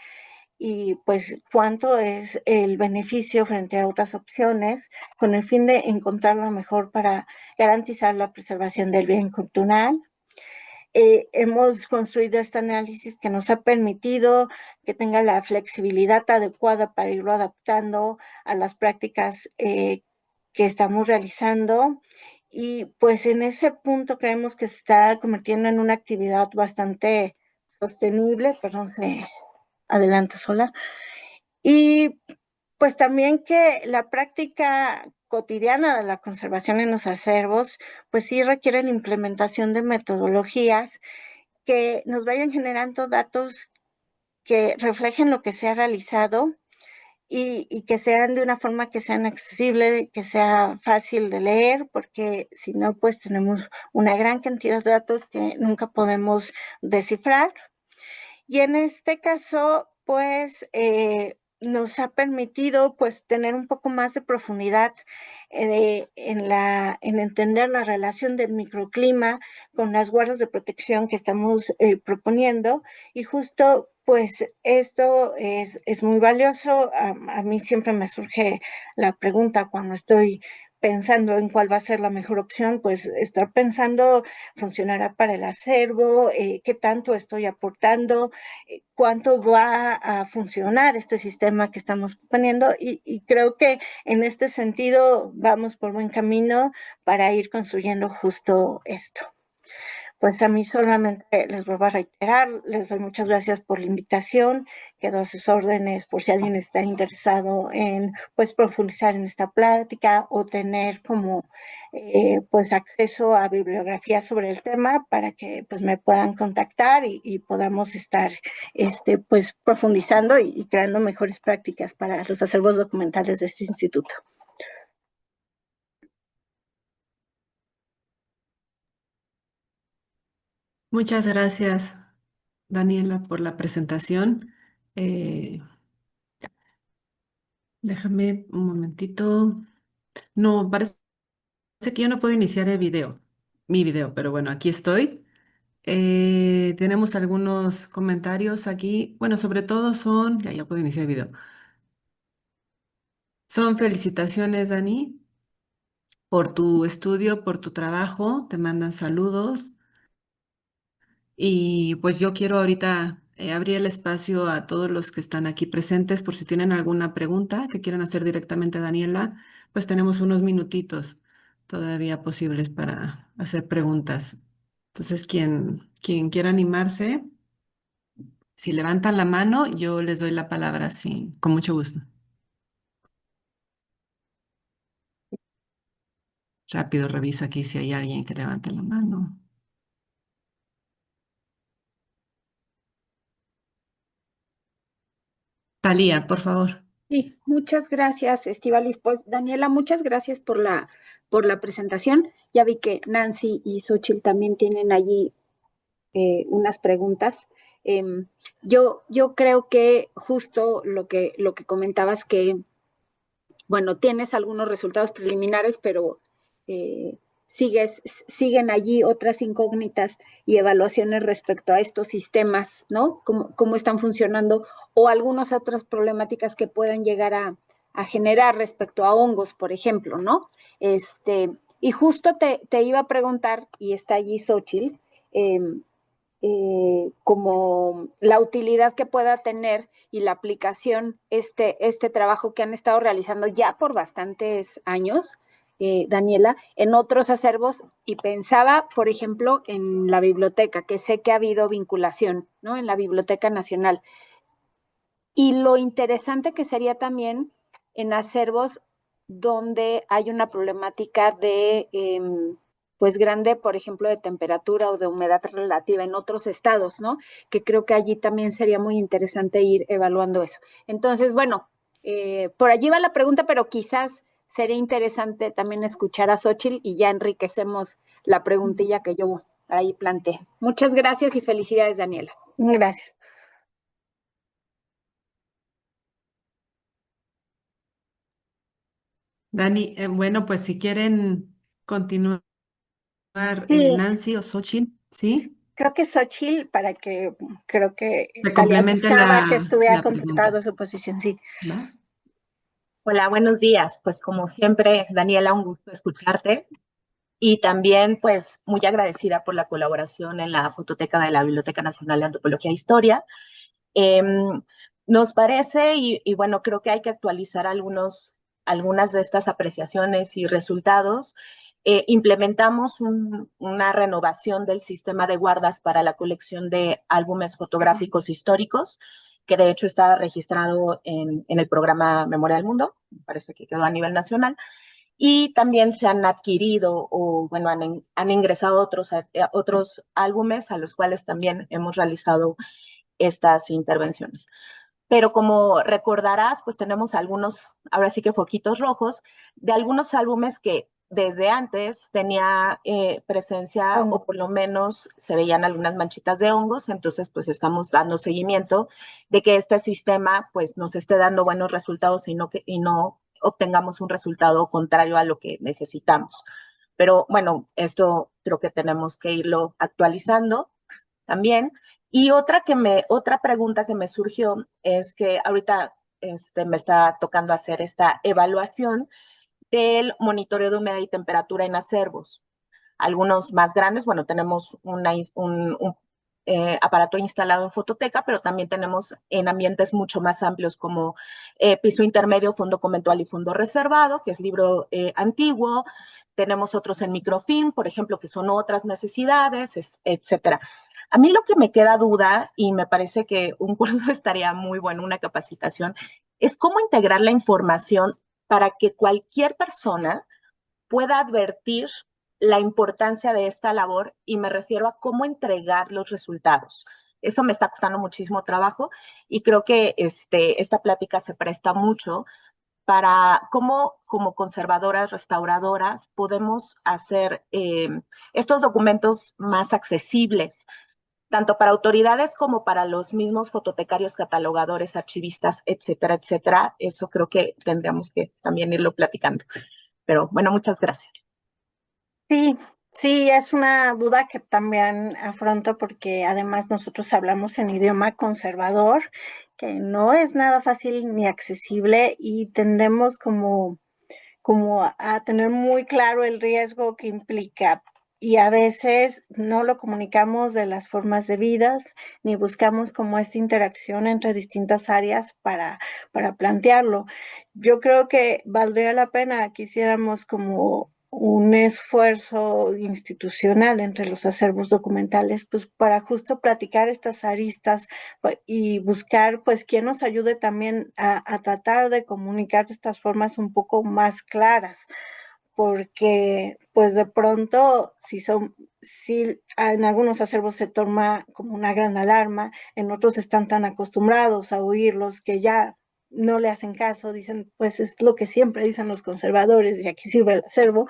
y pues cuánto es el beneficio frente a otras opciones con el fin de encontrar lo mejor para garantizar la preservación del bien cultural. Hemos construido este análisis que nos ha permitido que tenga la flexibilidad adecuada para irlo adaptando a las prácticas que estamos realizando y pues en ese punto creemos que se está convirtiendo en una actividad bastante sostenible, perdón, se adelanta sola, y pues también que la práctica cotidiana de la conservación en los acervos, pues sí requiere la implementación de metodologías que nos vayan generando datos que reflejen lo que se ha realizado y que sean de una forma que sean accesible, que sea fácil de leer, porque si no, pues tenemos una gran cantidad de datos que nunca podemos descifrar. Y en este caso, pues, nos ha permitido, pues, tener un poco más de profundidad, en entender la relación del microclima con las guardas de protección que estamos, proponiendo. Y justo, pues, esto es muy valioso. A mí siempre me surge la pregunta cuando estoy pensando en cuál va a ser la mejor opción, pues estar pensando, funcionará para el acervo, qué tanto estoy aportando, cuánto va a funcionar este sistema que estamos poniendo y creo que en este sentido vamos por buen camino para ir construyendo justo esto. Pues a mí solamente les vuelvo a reiterar, les doy muchas gracias por la invitación, quedo a sus órdenes por si alguien está interesado en pues profundizar en esta plática o tener como pues acceso a bibliografía sobre el tema para que pues me puedan contactar y podamos estar pues profundizando y creando mejores prácticas para los acervos documentales de este instituto. Muchas gracias, Daniela, por la presentación. Eh, Déjame un momentito. No, parece que yo no puedo iniciar mi video, pero bueno, aquí estoy. Tenemos algunos comentarios aquí. Bueno, sobre todo ya puedo iniciar el video. Son felicitaciones, Dani, por tu estudio, por tu trabajo. Te mandan saludos. Y pues yo quiero ahorita abrir el espacio a todos los que están aquí presentes por si tienen alguna pregunta que quieran hacer directamente a Daniela, pues tenemos unos minutitos todavía posibles para hacer preguntas. Entonces, quien quiera animarse, si levantan la mano, yo les doy la palabra con mucho gusto. Rápido reviso aquí si hay alguien que levante la mano. Talía, por favor. Sí, muchas gracias, Estivalis. Pues, Daniela, muchas gracias por la presentación. Ya vi que Nancy y Xochitl también tienen allí unas preguntas. Yo creo que justo lo que comentabas que bueno, tienes algunos resultados preliminares, pero eh, siguen allí otras incógnitas y evaluaciones respecto a estos sistemas, ¿no? Cómo están funcionando o algunas otras problemáticas que puedan llegar a generar respecto a hongos, por ejemplo, ¿no? Y justo te iba a preguntar, y está allí Xochitl, eh, como la utilidad que pueda tener y la aplicación, este trabajo que han estado realizando ya por bastantes años, Daniela, en otros acervos y pensaba, por ejemplo, en la biblioteca, que sé que ha habido vinculación, ¿no? En la Biblioteca Nacional. Y lo interesante que sería también en acervos donde hay una problemática de pues grande, por ejemplo, de temperatura o de humedad relativa en otros estados, ¿no? Que creo que allí también sería muy interesante ir evaluando eso. Entonces, bueno, por allí va la pregunta, pero quizás sería interesante también escuchar a Xochitl y ya enriquecemos la preguntilla que yo ahí planteé. Muchas gracias y felicidades, Daniela. Gracias. Dani, bueno, pues si quieren continuar, Sí, Nancy o Xochitl, ¿sí? creo que Xochitl, creo que Que Talia complemente buscaba que estuviera la pregunta, completado su posición, sí. ¿va? Hola, buenos días. Pues como siempre, Daniela, un gusto escucharte y también pues muy agradecida por la colaboración en la fototeca de la Biblioteca Nacional de Antropología e Historia. Eh, Nos parece y bueno, creo que hay que actualizar algunas de estas apreciaciones y resultados. Implementamos una renovación del sistema de guardas para la colección de álbumes fotográficos históricos, que de hecho está registrado en el programa Memoria del Mundo, me parece que quedó a nivel nacional, y también se han adquirido o, bueno, han ingresado otros álbumes a los cuales también hemos realizado estas intervenciones. Pero como recordarás, pues tenemos algunos, ahora sí que foquitos rojos, de algunos álbumes que desde antes tenía presencia o por lo menos se veían algunas manchitas de hongos, entonces pues estamos dando seguimiento de que este sistema pues nos esté dando buenos resultados y no obtengamos un resultado contrario a lo que necesitamos. Pero bueno, esto creo que tenemos que irlo actualizando también. Y otra pregunta que me surgió es que ahorita me está tocando hacer esta evaluación del monitoreo de humedad y temperatura en acervos. Algunos más grandes, bueno, tenemos un aparato instalado en fototeca, pero también tenemos en ambientes mucho más amplios como piso intermedio, fondo conventual y fondo reservado, que es libro antiguo. Tenemos otros en microfilm, por ejemplo, que son otras necesidades, etcétera. A mí lo que me queda duda, y me parece que un curso estaría muy bueno, una capacitación, es cómo integrar la información para que cualquier persona pueda advertir la importancia de esta labor, y me refiero a cómo entregar los resultados. Eso me está costando muchísimo trabajo y creo que esta plática se presta mucho para cómo como conservadoras, restauradoras, podemos hacer estos documentos más accesibles, tanto para autoridades como para los mismos fototecarios, catalogadores, archivistas, etcétera, etcétera. Eso creo que tendríamos que también irlo platicando. Pero bueno, muchas gracias. Sí, sí, es una duda que también afronto porque además nosotros hablamos en idioma conservador, que no es nada fácil ni accesible y tendemos como a tener muy claro el riesgo que implica. Y a veces no lo comunicamos de las formas debidas, ni buscamos como esta interacción entre distintas áreas para plantearlo. Yo creo que valdría la pena que hiciéramos como un esfuerzo institucional entre los acervos documentales, pues para justo platicar estas aristas y buscar pues quien nos ayude también a tratar de comunicar de estas formas un poco más claras, porque pues de pronto si en algunos acervos se toma como una gran alarma, en otros están tan acostumbrados a oírlos que ya no le hacen caso, dicen pues es lo que siempre dicen los conservadores y aquí sirve el acervo,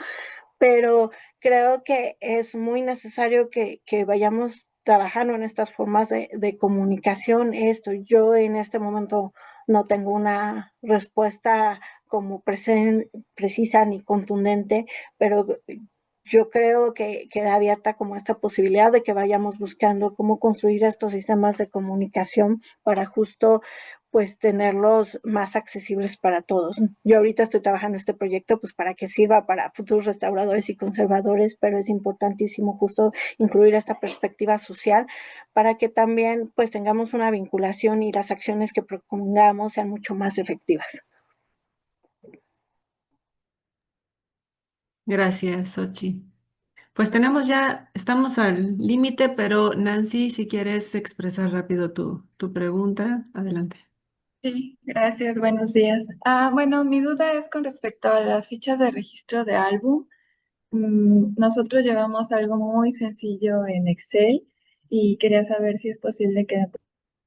pero creo que es muy necesario que vayamos trabajando en estas formas de comunicación. Yo en este momento no tengo una respuesta como precisa ni contundente, pero yo creo que queda abierta como esta posibilidad de que vayamos buscando cómo construir estos sistemas de comunicación para justo pues tenerlos más accesibles para todos. Yo ahorita estoy trabajando este proyecto pues para que sirva para futuros restauradores y conservadores, pero es importantísimo justo incluir esta perspectiva social para que también pues tengamos una vinculación y las acciones que propongamos sean mucho más efectivas. Gracias, Sochi. Pues estamos al límite, pero Nancy, si quieres expresar rápido tu pregunta, adelante. Sí, gracias, buenos días. Bueno, mi duda es con respecto a las fichas de registro de álbum. Nosotros llevamos algo muy sencillo en Excel y quería saber si es posible que me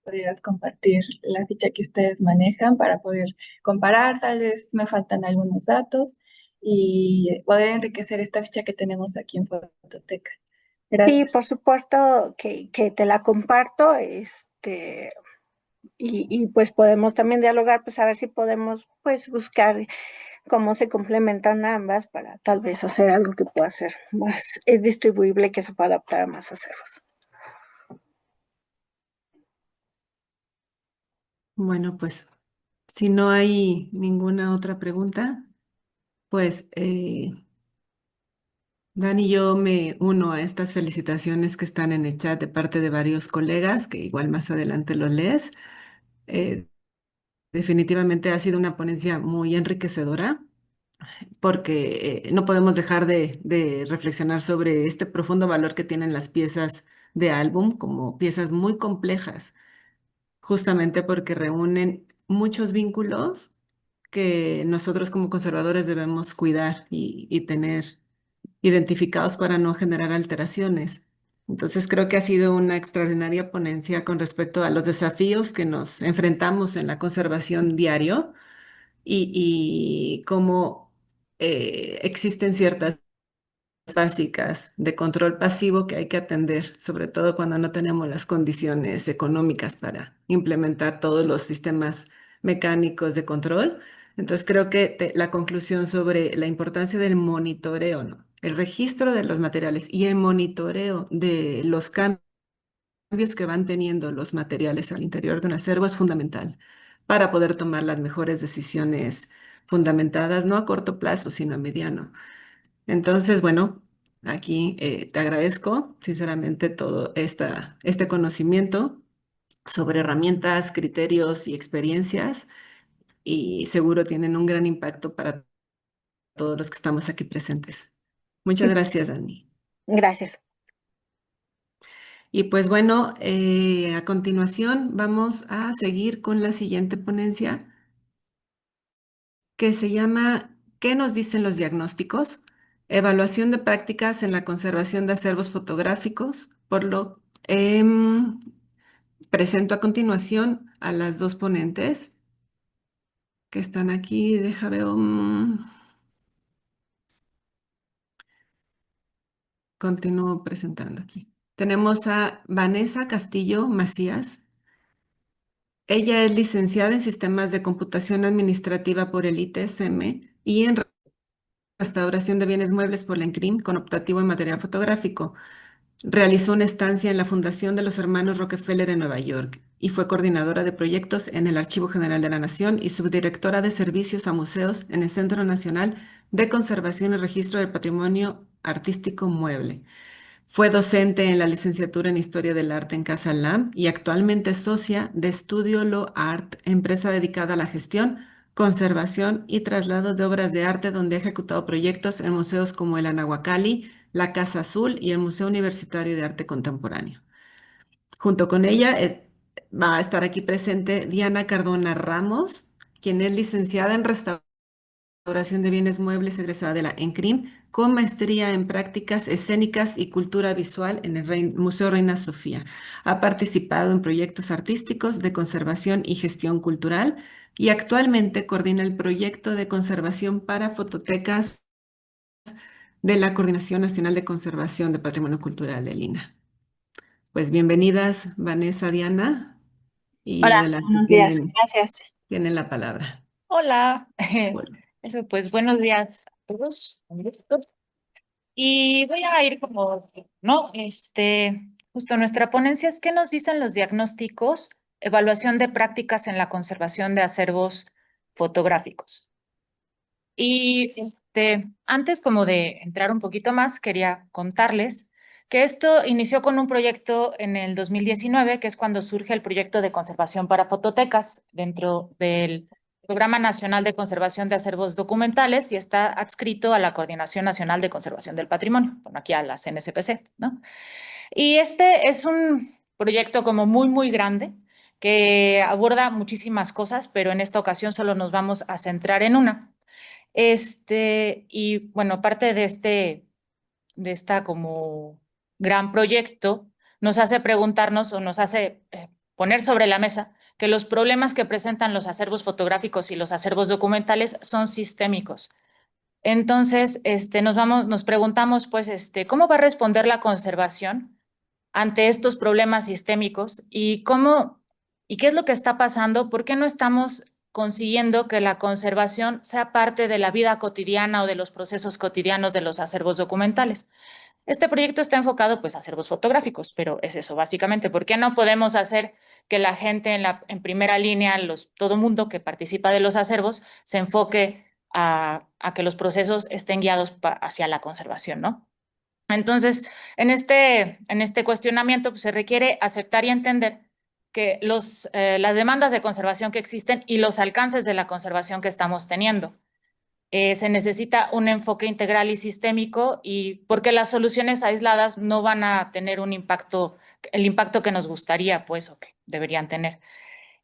pudieras compartir la ficha que ustedes manejan para poder comparar. Tal vez me faltan algunos datos y poder enriquecer esta ficha que tenemos aquí en Fototeca. Sí, Gracias. por supuesto que te la comparto, y pues podemos también dialogar, pues a ver si podemos pues buscar cómo se complementan ambas para tal vez hacer algo que pueda ser más distribuible y que se pueda adaptar a más acervos. Bueno, pues si no hay ninguna otra pregunta, pues Dani, yo me uno a estas felicitaciones que están en el chat de parte de varios colegas, que igual más adelante los lees. Eh, Definitivamente ha sido una ponencia muy enriquecedora porque no podemos dejar de reflexionar sobre este profundo valor que tienen las piezas de álbum como piezas muy complejas, justamente porque reúnen muchos vínculos que nosotros como conservadores debemos cuidar y tener identificados para no generar alteraciones. Entonces creo que ha sido una extraordinaria ponencia con respecto a los desafíos que nos enfrentamos en la conservación diario y cómo existen ciertas básicas de control pasivo que hay que atender, sobre todo cuando no tenemos las condiciones económicas para implementar todos los sistemas mecánicos de control. Entonces creo que la conclusión sobre la importancia del monitoreo, ¿no? El registro de los materiales y el monitoreo de los cambios que van teniendo los materiales al interior de un acervo es fundamental para poder tomar las mejores decisiones fundamentadas, no a corto plazo, sino a mediano. Entonces, bueno, aquí te agradezco sinceramente todo este conocimiento sobre herramientas, criterios y experiencias y seguro tienen un gran impacto para todos los que estamos aquí presentes. Muchas gracias, Dani. Gracias. Y pues bueno, a continuación vamos a seguir con la siguiente ponencia que se llama ¿Qué nos dicen los diagnósticos? Evaluación de prácticas en la conservación de acervos fotográficos. Em, presento a continuación a las dos ponentes que están aquí. Deja ver. Continúo presentando aquí. Tenemos a Vanessa Castillo Macías. Ella es licenciada en Sistemas de Computación Administrativa por el ITSM y en Restauración de Bienes Muebles por la ENCRIM con optativo en material fotográfico. Realizó una estancia en la Fundación de los Hermanos Rockefeller en Nueva York y fue coordinadora de proyectos en el Archivo General de la Nación y subdirectora de servicios a museos en el Centro Nacional de Conservación y Registro del Patrimonio Artístico Mueble. Fue docente en la licenciatura en Historia del Arte en Casa Lam y actualmente es socia de Estudio Lo Art, empresa dedicada a la gestión, conservación y traslado de obras de arte, donde ha ejecutado proyectos en museos como el Anahuacalli, la Casa Azul y el Museo Universitario de Arte Contemporáneo. Junto con ella va a estar aquí presente Diana Cardona Ramos, quien es licenciada en Restauración de Bienes Muebles, egresada de la ENCRIM, con maestría en prácticas escénicas y cultura visual en el Museo Reina Sofía. Ha participado en proyectos artísticos de conservación y gestión cultural y actualmente coordina el proyecto de conservación para fototecas de la Coordinación Nacional de Conservación de Patrimonio Cultural, el INAH. Pues bienvenidas, Vanessa, Diana, y Hola, adelante, buenos días. Gracias. tienen la palabra. Hola. Bueno. Pues buenos días a todos. Un gusto. Y voy a ir como, ¿no? Justo nuestra ponencia es ¿qué nos dicen los diagnósticos? Evaluación de prácticas en la conservación de acervos fotográficos. Y antes como de entrar un poquito más, quería contarles que esto inició con un proyecto en el 2019, que es cuando surge el proyecto de conservación para fototecas dentro del Programa Nacional de Conservación de Acervos Documentales y está adscrito a la Coordinación Nacional de Conservación del Patrimonio, bueno, aquí a la CNSPC, ¿no? Y este es un proyecto como muy, muy grande que aborda muchísimas cosas, pero en esta ocasión solo nos vamos a centrar en una. Y bueno, parte de esta como gran proyecto nos hace preguntarnos o nos hace poner sobre la mesa que los problemas que presentan los acervos fotográficos y los acervos documentales son sistémicos. Entonces, nos preguntamos, pues, ¿cómo va a responder la conservación ante estos problemas sistémicos y qué es lo que está pasando? ¿Por qué no estamos consiguiendo que la conservación sea parte de la vida cotidiana o de los procesos cotidianos de los acervos documentales? Este proyecto está enfocado pues a acervos fotográficos, pero es eso básicamente. ¿Por qué no podemos hacer que la gente en primera línea, todo mundo que participa de los acervos, se enfoque a que los procesos estén guiados hacia la conservación, ¿no? Entonces, en este cuestionamiento pues, se requiere aceptar y entender que las demandas de conservación que existen y los alcances de la conservación que estamos teniendo. Se necesita un enfoque integral y sistémico y porque las soluciones aisladas no van a tener el impacto que nos gustaría, pues, o que deberían tener.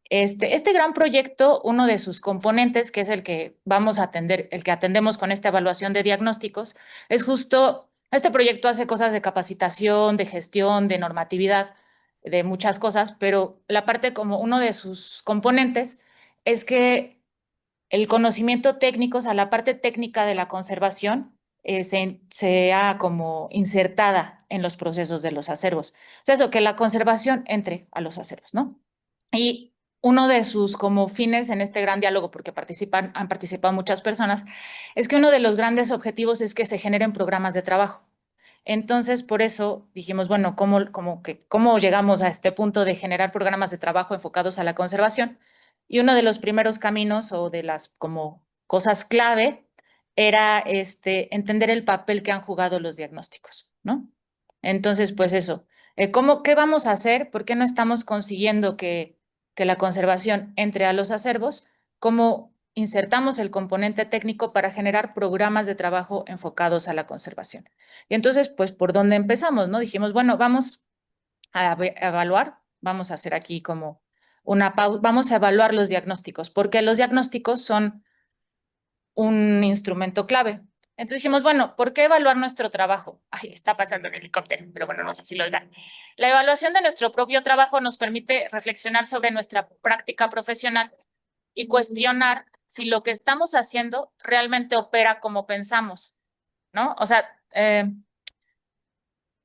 Este gran proyecto, uno de sus componentes, que es el que vamos a atender, el que atendemos con esta evaluación de diagnósticos, es justo, este proyecto hace cosas de capacitación, de gestión, de normatividad, de muchas cosas, pero la parte como uno de sus componentes es que el conocimiento técnico, o sea, la parte técnica de la conservación, sea como insertada en los procesos de los acervos. O sea, eso, que la conservación entre a los acervos, ¿no? Y uno de sus como fines en este gran diálogo, porque han participado muchas personas, es que uno de los grandes objetivos es que se generen programas de trabajo. Entonces, por eso dijimos, bueno, ¿cómo llegamos a este punto de generar programas de trabajo enfocados a la conservación? Y uno de los primeros caminos o de las como cosas clave era entender el papel que han jugado los diagnósticos, ¿no? Entonces, pues eso, ¿qué vamos a hacer? ¿Por qué no estamos consiguiendo que la conservación entre a los acervos? ¿Cómo insertamos el componente técnico para generar programas de trabajo enfocados a la conservación? Y entonces, pues, ¿por dónde empezamos, no? Dijimos, bueno, vamos a evaluar, vamos a hacer aquí como una pausa, vamos a evaluar los diagnósticos, porque los diagnósticos son un instrumento clave. Entonces dijimos, bueno, ¿por qué evaluar nuestro trabajo? Ay, está pasando el helicóptero, pero bueno, no sé si lo oigan. La evaluación de nuestro propio trabajo nos permite reflexionar sobre nuestra práctica profesional y cuestionar si lo que estamos haciendo realmente opera como pensamos, ¿no? O sea,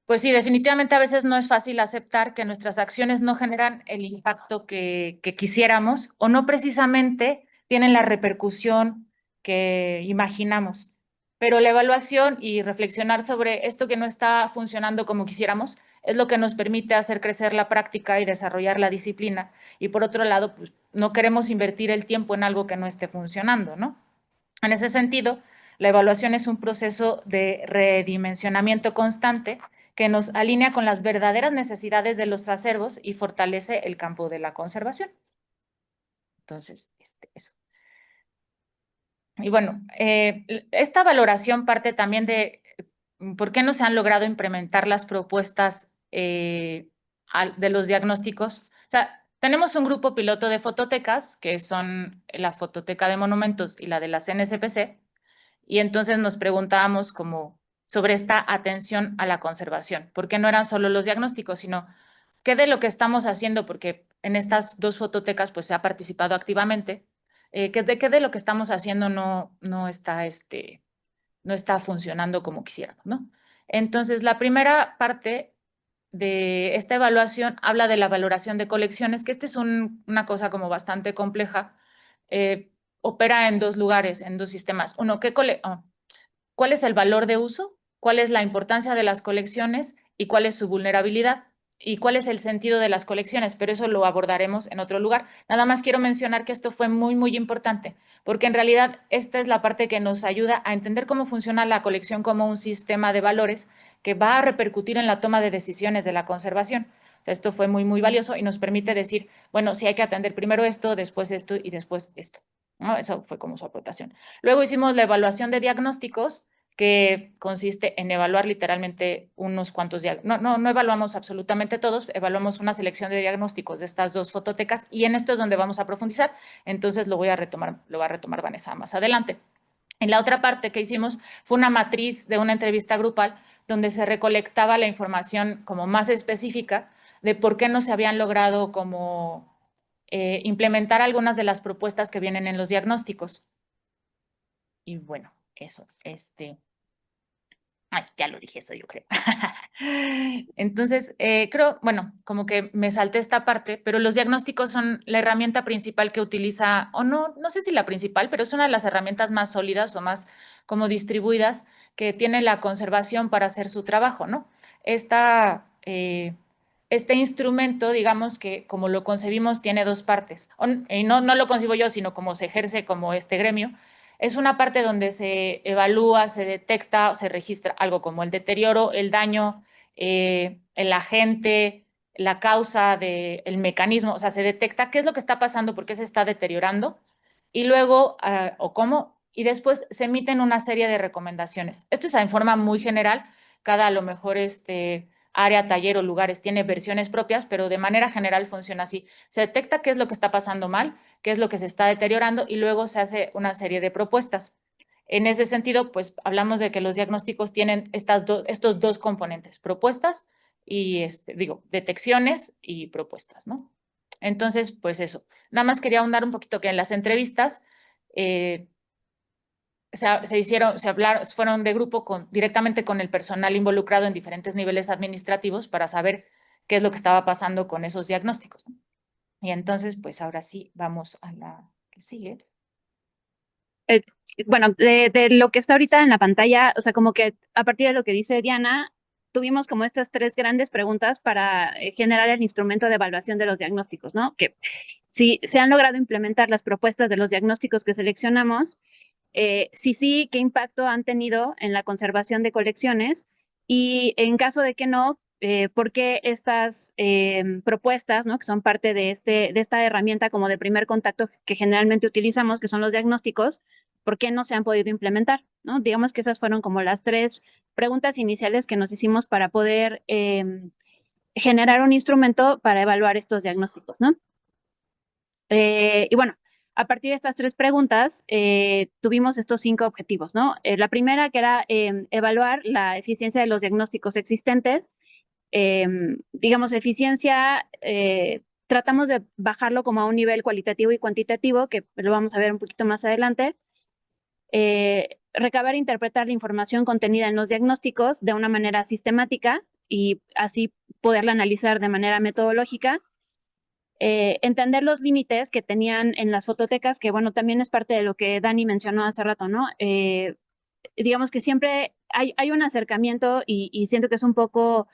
pues sí, definitivamente a veces no es fácil aceptar que nuestras acciones no generan el impacto que quisiéramos o no precisamente tienen la repercusión que imaginamos. Pero la evaluación y reflexionar sobre esto que no está funcionando como quisiéramos es lo que nos permite hacer crecer la práctica y desarrollar la disciplina. Y por otro lado, pues no queremos invertir el tiempo en algo que no esté funcionando, ¿no? En ese sentido, la evaluación es un proceso de redimensionamiento constante que nos alinea con las verdaderas necesidades de los acervos y fortalece el campo de la conservación. Entonces, eso. Y bueno, esta valoración parte también de por qué no se han logrado implementar las propuestas de los diagnósticos. O sea, tenemos un grupo piloto de fototecas, que son la Fototeca de Monumentos y la de la CNSPC, y entonces nos preguntábamos como sobre esta atención a la conservación, porque no eran solo los diagnósticos, sino qué de lo que estamos haciendo, porque en estas dos fototecas pues se ha participado activamente, qué de lo que estamos haciendo no está funcionando como quisiéramos, ¿no? Entonces, la primera parte de esta evaluación habla de la valoración de colecciones, que esta es una cosa como bastante compleja. Opera en dos lugares, en dos sistemas. Uno, ¿cuál es el valor de uso? ¿Cuál es la importancia de las colecciones? ¿Y cuál es su vulnerabilidad? ¿Y cuál es el sentido de las colecciones? Pero eso lo abordaremos en otro lugar. Nada más quiero mencionar que esto fue muy, muy importante, porque en realidad esta es la parte que nos ayuda a entender cómo funciona la colección como un sistema de valores que va a repercutir en la toma de decisiones de la conservación. Esto fue muy, muy valioso y nos permite decir, bueno, sí hay que atender primero esto y después esto, ¿no? Eso fue como su aportación. Luego hicimos la evaluación de diagnósticos, que consiste en evaluar literalmente unos cuantos no evaluamos absolutamente todos, evaluamos una selección de diagnósticos de estas dos fototecas y en esto es donde vamos a profundizar. Entonces lo va a retomar Vanessa más adelante. En la otra parte que hicimos fue una matriz de una entrevista grupal donde se recolectaba la información como más específica de por qué no se habían logrado como implementar algunas de las propuestas que vienen en los diagnósticos. Y bueno, eso, ay, ya lo dije eso, yo creo. Entonces, creo, bueno, como que me salté esta parte, pero los diagnósticos son la herramienta principal que utiliza, o no sé si la principal, pero es una de las herramientas más sólidas o más como distribuidas que tiene la conservación para hacer su trabajo, ¿no? Este instrumento, digamos que como lo concebimos, tiene dos partes. Y no lo concibo yo, sino como se ejerce como este gremio. Es una parte donde se evalúa, se detecta, se registra algo como el deterioro, el daño, el agente, la causa, el mecanismo, o sea, se detecta qué es lo que está pasando, por qué se está deteriorando, y luego, o cómo, y después se emiten una serie de recomendaciones. Esto es en forma muy general, cada a lo mejor área, taller o lugares tiene versiones propias, pero de manera general funciona así. Se detecta qué es lo que está pasando mal, qué es lo que se está deteriorando y luego se hace una serie de propuestas. En ese sentido, pues hablamos de que los diagnósticos tienen estos dos componentes, propuestas y, detecciones y propuestas, ¿no? Entonces, pues eso. Nada más quería ahondar un poquito que en las entrevistas fueron de grupo directamente con el personal involucrado en diferentes niveles administrativos para saber qué es lo que estaba pasando con esos diagnósticos, ¿no? Y entonces, pues ahora sí, vamos a la que sigue. Bueno, de lo que está ahorita en la pantalla, o sea, como que a partir de lo que dice Diana, tuvimos como estas 3 grandes preguntas para generar el instrumento de evaluación de los diagnósticos, ¿no? Que si se han logrado implementar las propuestas de los diagnósticos que seleccionamos, sí, qué impacto han tenido en la conservación de colecciones y en caso de que no, por qué estas propuestas, ¿no? Que son parte de esta herramienta como de primer contacto que generalmente utilizamos, que son los diagnósticos, ¿por qué no se han podido implementar? ¿No? Digamos que esas fueron como las 3 preguntas iniciales que nos hicimos para poder generar un instrumento para evaluar estos diagnósticos, ¿no? Y bueno, a partir de estas 3 preguntas, tuvimos estos 5 objetivos, ¿no? La primera que era evaluar la eficiencia de los diagnósticos existentes. Digamos, eficiencia, tratamos de bajarlo como a un nivel cualitativo y cuantitativo, que lo vamos a ver un poquito más adelante. Recabar e interpretar la información contenida en los diagnósticos de una manera sistemática y así poderla analizar de manera metodológica. Entender los límites que tenían en las fototecas, que bueno, también es parte de lo que Dani mencionó hace rato, ¿no? Digamos que siempre hay un acercamiento y siento que es un poco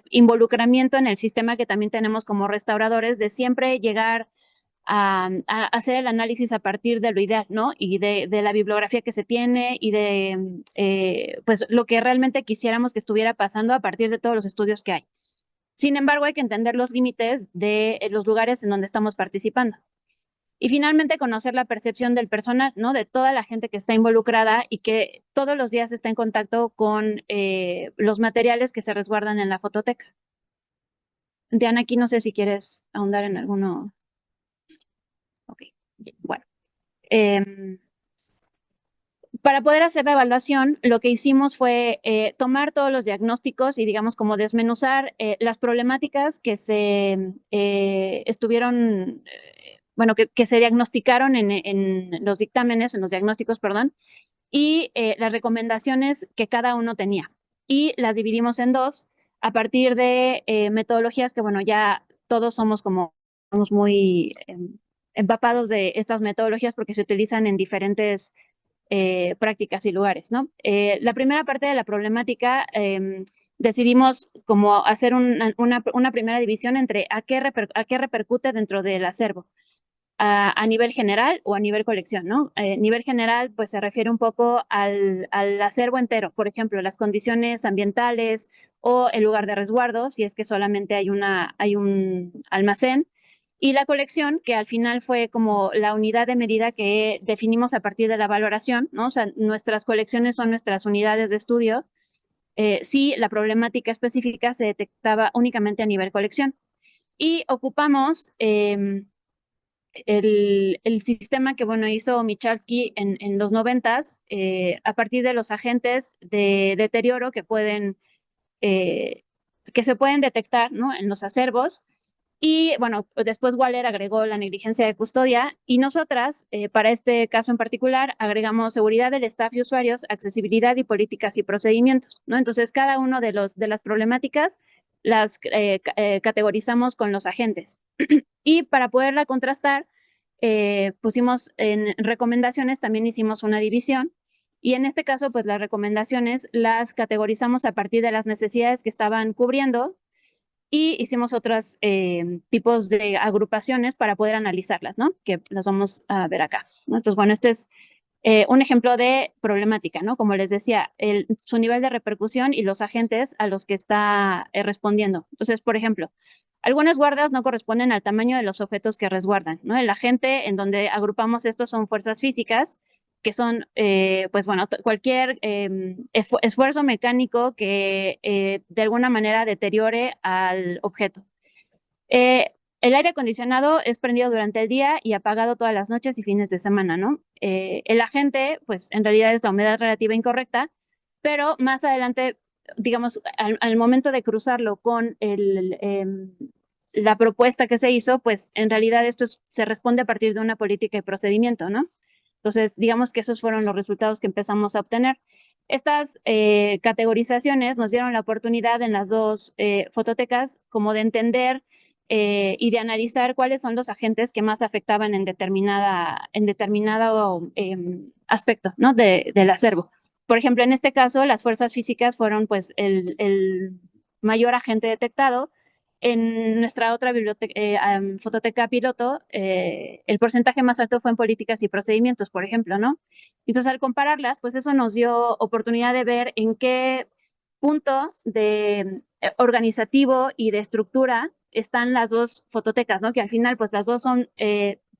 involucramiento en el sistema que también tenemos como restauradores de siempre llegar a hacer el análisis a partir de lo ideal, ¿no? Y de la bibliografía que se tiene y de pues lo que realmente quisiéramos que estuviera pasando a partir de todos los estudios que hay. Sin embargo, hay que entender los límites de los lugares en donde estamos participando. Y finalmente, conocer la percepción del personal, ¿no? De toda la gente que está involucrada y que todos los días está en contacto con los materiales que se resguardan en la fototeca. Diana, aquí no sé si quieres ahondar en alguno. Ok, bueno. Para poder hacer la evaluación, lo que hicimos fue tomar todos los diagnósticos y, digamos, como desmenuzar las problemáticas que se estuvieron, bueno, que se diagnosticaron en los dictámenes, en los diagnósticos, perdón, y las recomendaciones que cada uno tenía. Y las dividimos en 2 a partir de metodologías que, bueno, ya todos somos muy empapados de estas metodologías porque se utilizan en diferentes prácticas y lugares, ¿no? La primera parte de la problemática decidimos como hacer una primera división entre a qué repercute dentro del acervo, a nivel general o a nivel colección, ¿no? Nivel general, pues se refiere un poco al acervo entero, por ejemplo, las condiciones ambientales o el lugar de resguardo, si es que solamente hay un almacén. Y la colección, que al final fue como la unidad de medida que definimos a partir de la valoración, ¿no? O sea, nuestras colecciones son nuestras unidades de estudio. Sí, la problemática específica se detectaba únicamente a nivel colección. Y ocupamos el sistema que, bueno, hizo Michalski en los 90s, a partir de los agentes de deterioro que se pueden detectar, ¿no? En los acervos. Y bueno, después Waller agregó la negligencia de custodia y nosotras, para este caso en particular, agregamos seguridad del staff y usuarios, accesibilidad y políticas y procedimientos, ¿no? Entonces, cada uno de las problemáticas las categorizamos con los agentes. Y para poderla contrastar, pusimos en recomendaciones, también hicimos una división. Y en este caso, pues las recomendaciones las categorizamos a partir de las necesidades que estaban cubriendo y hicimos otros tipos de agrupaciones para poder analizarlas, ¿no? Que las vamos a ver acá, ¿no? Entonces, bueno, este es un ejemplo de problemática, ¿no? Como les decía, su nivel de repercusión y los agentes a los que está respondiendo. Entonces, por ejemplo, algunas guardas no corresponden al tamaño de los objetos que resguardan, ¿no? El agente en donde agrupamos estos son fuerzas físicas, que son, pues bueno, cualquier esfuerzo mecánico que de alguna manera deteriore al objeto. El aire acondicionado es prendido durante el día y apagado todas las noches y fines de semana, ¿no? El agente, pues en realidad es la humedad relativa incorrecta, pero más adelante, digamos, al momento de cruzarlo con la propuesta que se hizo, pues en realidad esto se responde a partir de una política y procedimiento, ¿no? Entonces, digamos que esos fueron los resultados que empezamos a obtener. Estas categorizaciones nos dieron la oportunidad en las 2 fototecas como de entender y de analizar cuáles son los agentes que más afectaban en determinado aspecto, ¿no? del acervo. Por ejemplo, en este caso, las fuerzas físicas fueron pues el mayor agente detectado. En nuestra otra fototeca piloto, el porcentaje más alto fue en políticas y procedimientos, por ejemplo, ¿no? Entonces, al compararlas, pues eso nos dio oportunidad de ver en qué punto de organizativo y de estructura están las dos fototecas, ¿no? Que al final, pues las dos son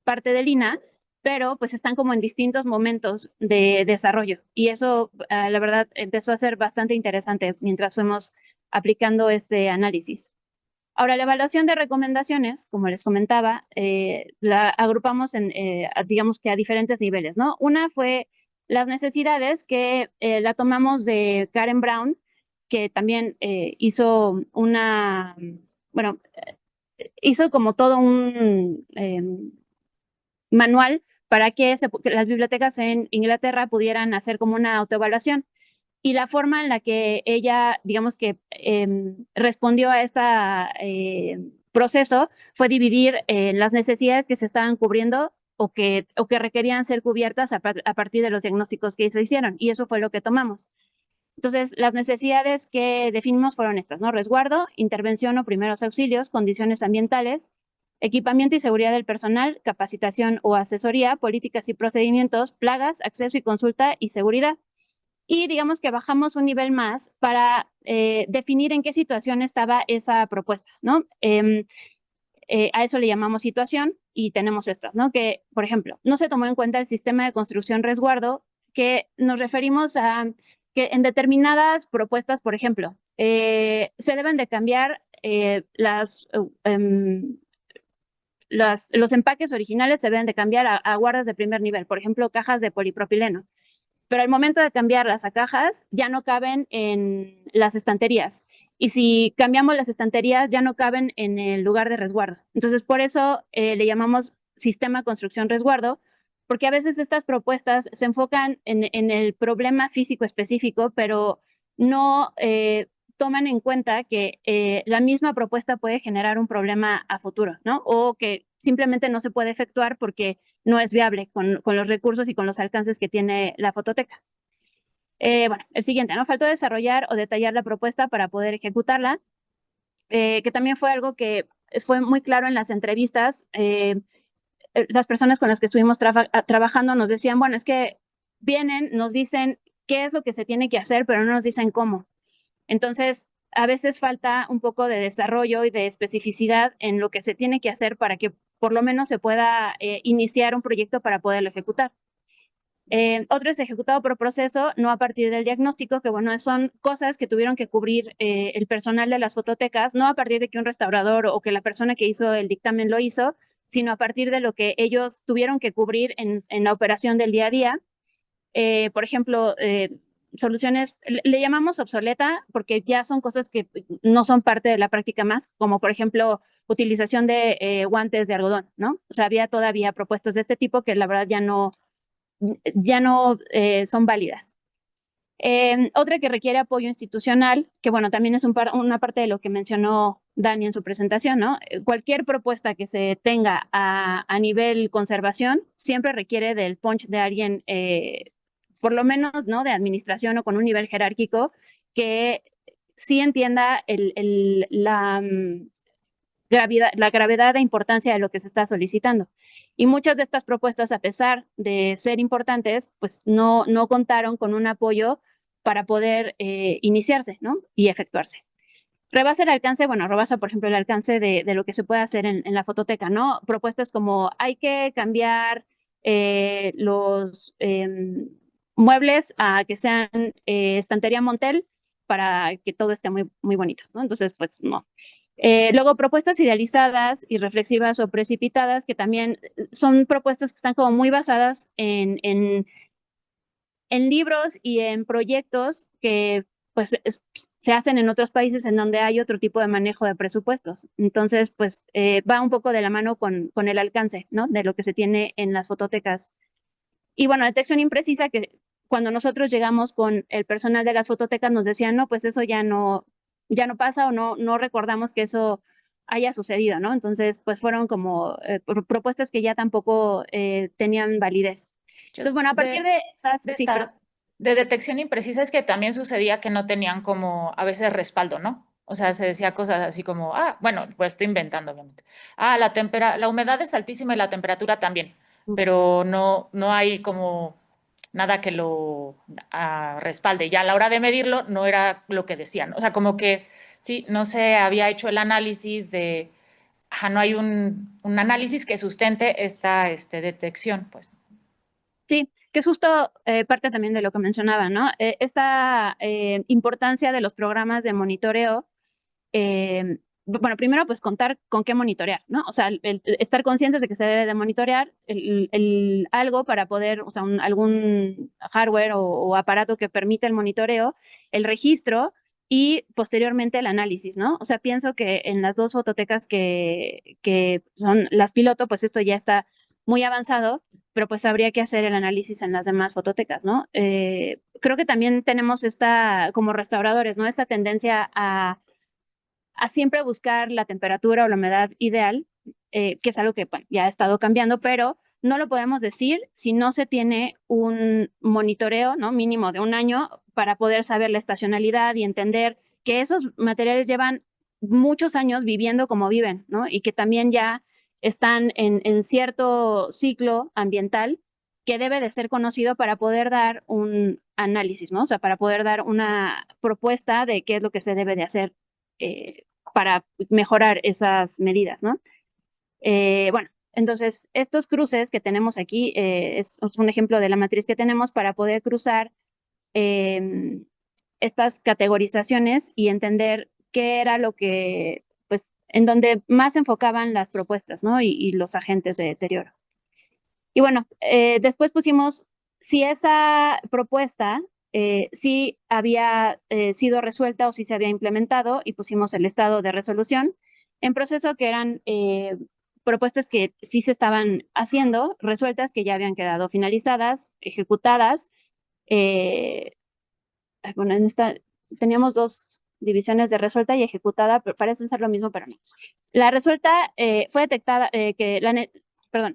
parte del INAH, pero pues están como en distintos momentos de desarrollo. Y eso, la verdad, empezó a ser bastante interesante mientras fuimos aplicando este análisis. Ahora, la evaluación de recomendaciones, como les comentaba, la agrupamos digamos que a diferentes niveles, ¿no? Una fue las necesidades que la tomamos de Karen Brown, que también hizo hizo como todo un manual para que las bibliotecas en Inglaterra pudieran hacer como una autoevaluación. Y la forma en la que ella, digamos que respondió a este proceso fue dividir las necesidades que se estaban cubriendo o que requerían ser cubiertas a partir de los diagnósticos que se hicieron. Y eso fue lo que tomamos. Entonces, las necesidades que definimos fueron estas, ¿no? Resguardo, intervención o primeros auxilios, condiciones ambientales, equipamiento y seguridad del personal, capacitación o asesoría, políticas y procedimientos, plagas, acceso y consulta y seguridad. Y digamos que bajamos un nivel más para definir en qué situación estaba esa propuesta, ¿no? A eso le llamamos situación y tenemos estas, ¿no? Que, por ejemplo, no se tomó en cuenta el sistema de construcción resguardo, que nos referimos a que en determinadas propuestas, por ejemplo, se deben de cambiar los empaques originales, se deben de cambiar a guardas de primer nivel, por ejemplo, cajas de polipropileno. Pero al momento de cambiarlas a cajas, ya no caben en las estanterías. Y si cambiamos las estanterías, ya no caben en el lugar de resguardo. Entonces, por eso le llamamos sistema construcción resguardo, porque a veces estas propuestas se enfocan en el problema físico específico, pero no toman en cuenta que la misma propuesta puede generar un problema a futuro, ¿no? O que simplemente no se puede efectuar porque no es viable con los recursos y con los alcances que tiene la fototeca. Bueno, el siguiente, ¿no? Faltó desarrollar o detallar la propuesta para poder ejecutarla, que también fue algo que fue muy claro en las entrevistas. Las personas con las que estuvimos trabajando nos decían, bueno, es que vienen, nos dicen qué es lo que se tiene que hacer, pero no nos dicen cómo. Entonces, a veces falta un poco de desarrollo y de especificidad en lo que se tiene que hacer para que por lo menos se pueda iniciar un proyecto para poderlo ejecutar. Otro es ejecutado por proceso, no a partir del diagnóstico, que bueno, son cosas que tuvieron que cubrir el personal de las fototecas, no a partir de que un restaurador o que la persona que hizo el dictamen lo hizo, sino a partir de lo que ellos tuvieron que cubrir en la operación del día a día. Por ejemplo, soluciones, le llamamos obsoleta porque ya son cosas que no son parte de la práctica más, como por ejemplo utilización de guantes de algodón, ¿no? O sea, había todavía propuestas de este tipo que la verdad ya no son válidas. Otra que requiere apoyo institucional, que bueno, también es una parte de lo que mencionó Dani en su presentación, ¿no? Cualquier propuesta que se tenga a nivel conservación siempre requiere del punch de alguien, por lo menos, ¿no? De administración o con un nivel jerárquico que sí entienda la gravedad e importancia de lo que se está solicitando. Y muchas de estas propuestas, a pesar de ser importantes, pues no contaron con un apoyo para poder iniciarse, ¿no? Y efectuarse. Rebasa el alcance, bueno, rebasa, por ejemplo, el alcance de lo que se puede hacer en la fototeca, ¿no? Propuestas como hay que cambiar los muebles a que sean estantería Montel para que todo esté muy, muy bonito, ¿no? Entonces, pues no. Luego, propuestas idealizadas y reflexivas o precipitadas, que también son propuestas que están como muy basadas en libros y en proyectos que pues se hacen en otros países en donde hay otro tipo de manejo de presupuestos. Entonces, pues va un poco de la mano con el alcance, ¿no? De lo que se tiene en las fototecas. Y bueno, detección imprecisa, que cuando nosotros llegamos con el personal de las fototecas nos decían, no, pues eso ya no pasa o no recordamos que eso haya sucedido, ¿no? Entonces, pues fueron como propuestas que ya tampoco tenían validez. Entonces, bueno, a partir de estas... De detección imprecisa es que también sucedía que no tenían como a veces respaldo, ¿no? O sea, se decía cosas así como, bueno, pues estoy inventando, obviamente. La humedad es altísima y la temperatura también, pero no hay como nada que lo respalde. Ya a la hora de medirlo no era lo que decían. O sea, como que sí, no se había hecho el análisis no hay un análisis que sustente esta detección, pues. Sí, que es justo parte también de lo que mencionaba, ¿no? Esta importancia de los programas de monitoreo. Bueno, primero, pues contar con qué monitorear, ¿no? O sea, estar conscientes de que se debe de monitorear algo para poder, o sea, algún hardware o aparato que permita el monitoreo, el registro y posteriormente el análisis, ¿no? O sea, pienso que en las dos fototecas que son las piloto, pues esto ya está muy avanzado, pero pues habría que hacer el análisis en las demás fototecas, ¿no? Creo que también tenemos como restauradores, ¿no? Esta tendencia a siempre buscar la temperatura o la humedad ideal, que es algo que bueno, ya ha estado cambiando, pero no lo podemos decir si no se tiene un monitoreo, ¿no? Mínimo de un año para poder saber la estacionalidad y entender que esos materiales llevan muchos años viviendo como viven, ¿no? Y que también ya están en cierto ciclo ambiental que debe de ser conocido para poder dar un análisis, ¿no? O sea, para poder dar una propuesta de qué es lo que se debe de hacer para mejorar esas medidas, ¿no? Bueno, entonces, estos cruces que tenemos aquí es un ejemplo de la matriz que tenemos para poder cruzar estas categorizaciones y entender qué era lo que, pues, en donde más se enfocaban las propuestas, ¿no? Y los agentes de deterioro. Y bueno, después pusimos si esa propuesta sí había sido resuelta o si se había implementado y pusimos el estado de resolución en proceso que eran propuestas que sí se estaban haciendo, resueltas que ya habían quedado finalizadas, ejecutadas. Bueno, en esta teníamos dos divisiones de resuelta y ejecutada, pero parecen ser lo mismo, pero no. La resuelta fue detectada,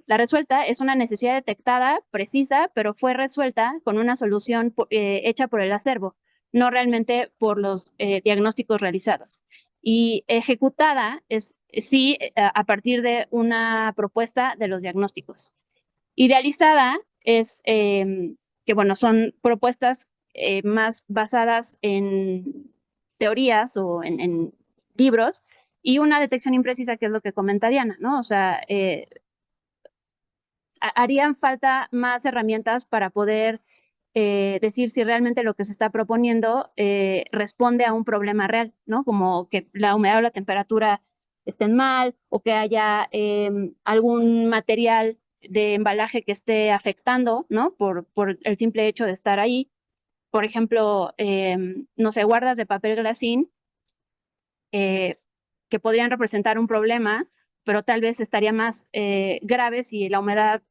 la resuelta es una necesidad detectada, precisa, pero fue resuelta con una solución hecha por el acervo, no realmente por los diagnósticos realizados. Y ejecutada es sí a partir de una propuesta de los diagnósticos. Idealizada es que, bueno, son propuestas más basadas en teorías o en libros y una detección imprecisa, que es lo que comenta Diana, ¿no? O sea, harían falta más herramientas para poder decir si realmente lo que se está proponiendo responde a un problema real, ¿no? Como que la humedad o la temperatura estén mal o que haya algún material de embalaje que esté afectando, ¿no? Por el simple hecho de estar ahí. Por ejemplo, no sé, guardas de papel glacín que podrían representar un problema, pero tal vez estaría más grave si la humedad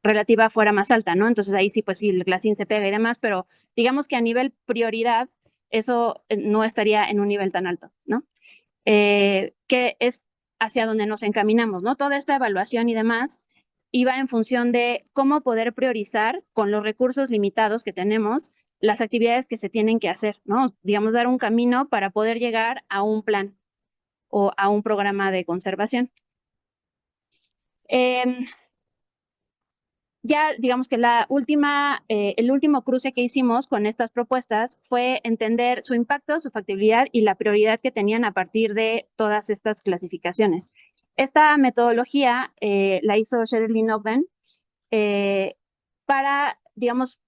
relativa fuera más alta, ¿no? Entonces ahí sí, pues sí, el glacín se pega y demás, pero digamos que a nivel prioridad, eso no estaría en un nivel tan alto, ¿no? Que es hacia donde nos encaminamos, ¿no? Toda esta evaluación y demás iba en función de cómo poder priorizar con los recursos limitados que tenemos las actividades que se tienen que hacer, ¿no? Digamos, dar un camino para poder llegar a un plan o a un programa de conservación. Ya digamos que el último cruce que hicimos con estas propuestas fue entender su impacto, su factibilidad y la prioridad que tenían a partir de todas estas clasificaciones. Esta metodología la hizo Sherilyn Ogden para, digamos,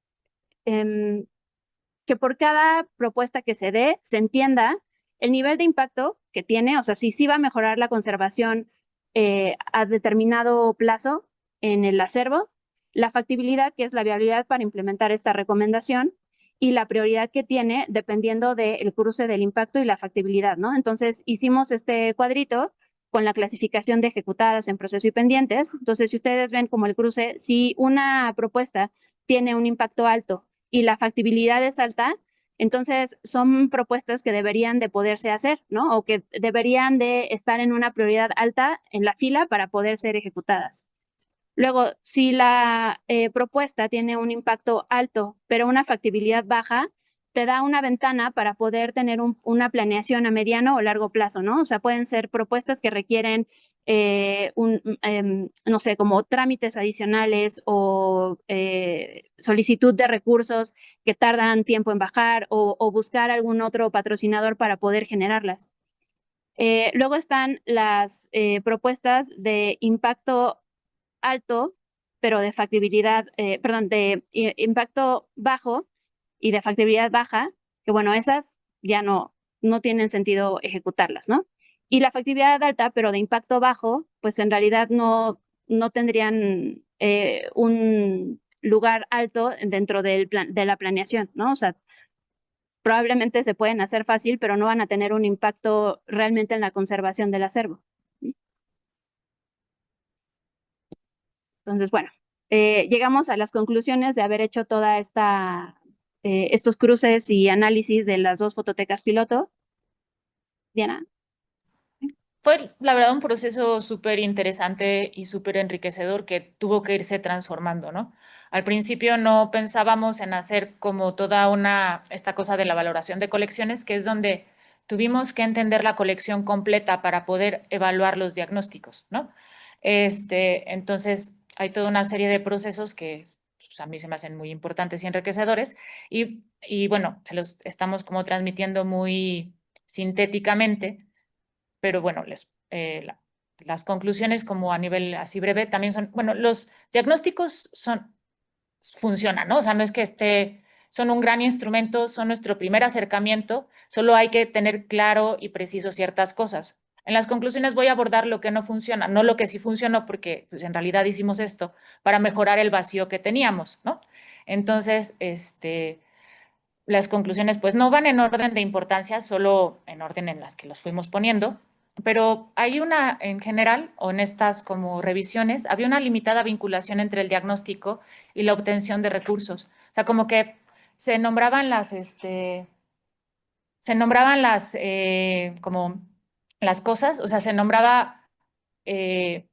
que por cada propuesta que se dé se entienda el nivel de impacto que tiene, o sea, si sí va a mejorar la conservación a determinado plazo en el acervo, la factibilidad, que es la viabilidad para implementar esta recomendación, y la prioridad que tiene dependiendo del cruce del impacto y la factibilidad, ¿no? Entonces, hicimos este cuadrito con la clasificación de ejecutadas en proceso y pendientes. Entonces, si ustedes ven como el cruce, si una propuesta tiene un impacto alto y la factibilidad es alta, entonces son propuestas que deberían de poderse hacer, ¿no? O que deberían de estar en una prioridad alta en la fila para poder ser ejecutadas. Luego, si la propuesta tiene un impacto alto, pero una factibilidad baja, te da una ventana para poder tener una planeación a mediano o largo plazo, ¿no? O sea, pueden ser propuestas que requieren no sé, como trámites adicionales o solicitud de recursos que tardan tiempo en bajar o buscar algún otro patrocinador para poder generarlas. Luego están las propuestas de impacto alto, pero de factibilidad, perdón, de impacto bajo y de factibilidad baja, que bueno, esas ya no tienen sentido ejecutarlas, ¿no? Y la factibilidad alta, pero de impacto bajo, pues en realidad no tendrían un lugar alto dentro del de la planeación, ¿no? O sea, probablemente se pueden hacer fácil, pero no van a tener un impacto realmente en la conservación del acervo. Entonces, bueno, llegamos a las conclusiones de haber hecho toda estos cruces y análisis de las 2 fototecas piloto. Diana. Fue, la verdad, un proceso súper interesante y súper enriquecedor que tuvo que irse transformando, ¿no? Al principio no pensábamos en hacer como esta cosa de la valoración de colecciones, que es donde tuvimos que entender la colección completa para poder evaluar los diagnósticos, ¿no? Entonces, hay toda una serie de procesos que pues, a mí se me hacen muy importantes y enriquecedores y bueno, se los estamos como transmitiendo muy sintéticamente, pero bueno, las conclusiones como a nivel así breve también son, bueno, los diagnósticos funcionan, ¿no? O sea, no es que son un gran instrumento, son nuestro primer acercamiento, solo hay que tener claro y preciso ciertas cosas. En las conclusiones voy a abordar lo que no funciona, no lo que sí funcionó, porque pues, en realidad hicimos esto para mejorar el vacío que teníamos, ¿no? Entonces, las conclusiones pues no van en orden de importancia, solo en orden en las que los fuimos poniendo, pero hay en general, o en estas como revisiones, había una limitada vinculación entre el diagnóstico y la obtención de recursos. O sea, como que se nombraban como las cosas, o sea, eh,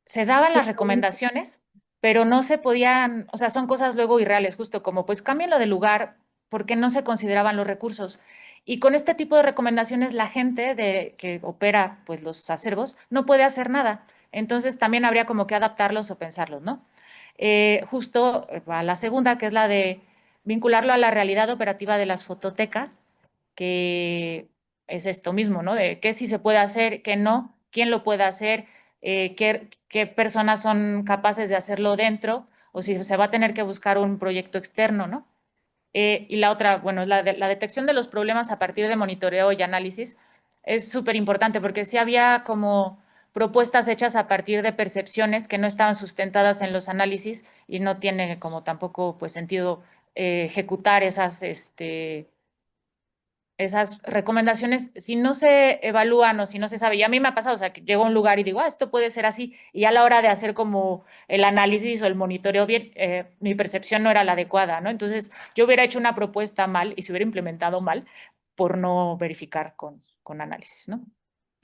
se daban las recomendaciones, pero no se podían, o sea, son cosas luego irreales, justo como pues cámbienlo de lugar porque no se consideraban los recursos. Y con este tipo de recomendaciones la gente que opera pues los acervos no puede hacer nada. Entonces también habría como que adaptarlos o pensarlos, ¿no? Justo a la segunda, que es la de vincularlo a la realidad operativa de las fototecas, que es esto mismo, ¿no? De qué sí se puede hacer, qué no, quién lo puede hacer, qué personas son capaces de hacerlo dentro, o si se va a tener que buscar un proyecto externo, ¿no? Y la otra, bueno, la detección de los problemas a partir de monitoreo y análisis es súper importante porque sí había como propuestas hechas a partir de percepciones que no estaban sustentadas en los análisis y no tiene como tampoco pues sentido ejecutar esas recomendaciones, si no se evalúan o si no se sabe, y a mí me ha pasado, o sea, que llego a un lugar y digo, esto puede ser así, y a la hora de hacer como el análisis o el monitoreo bien, mi percepción no era la adecuada, ¿no? Entonces, yo hubiera hecho una propuesta mal y se hubiera implementado mal por no verificar con análisis, ¿no?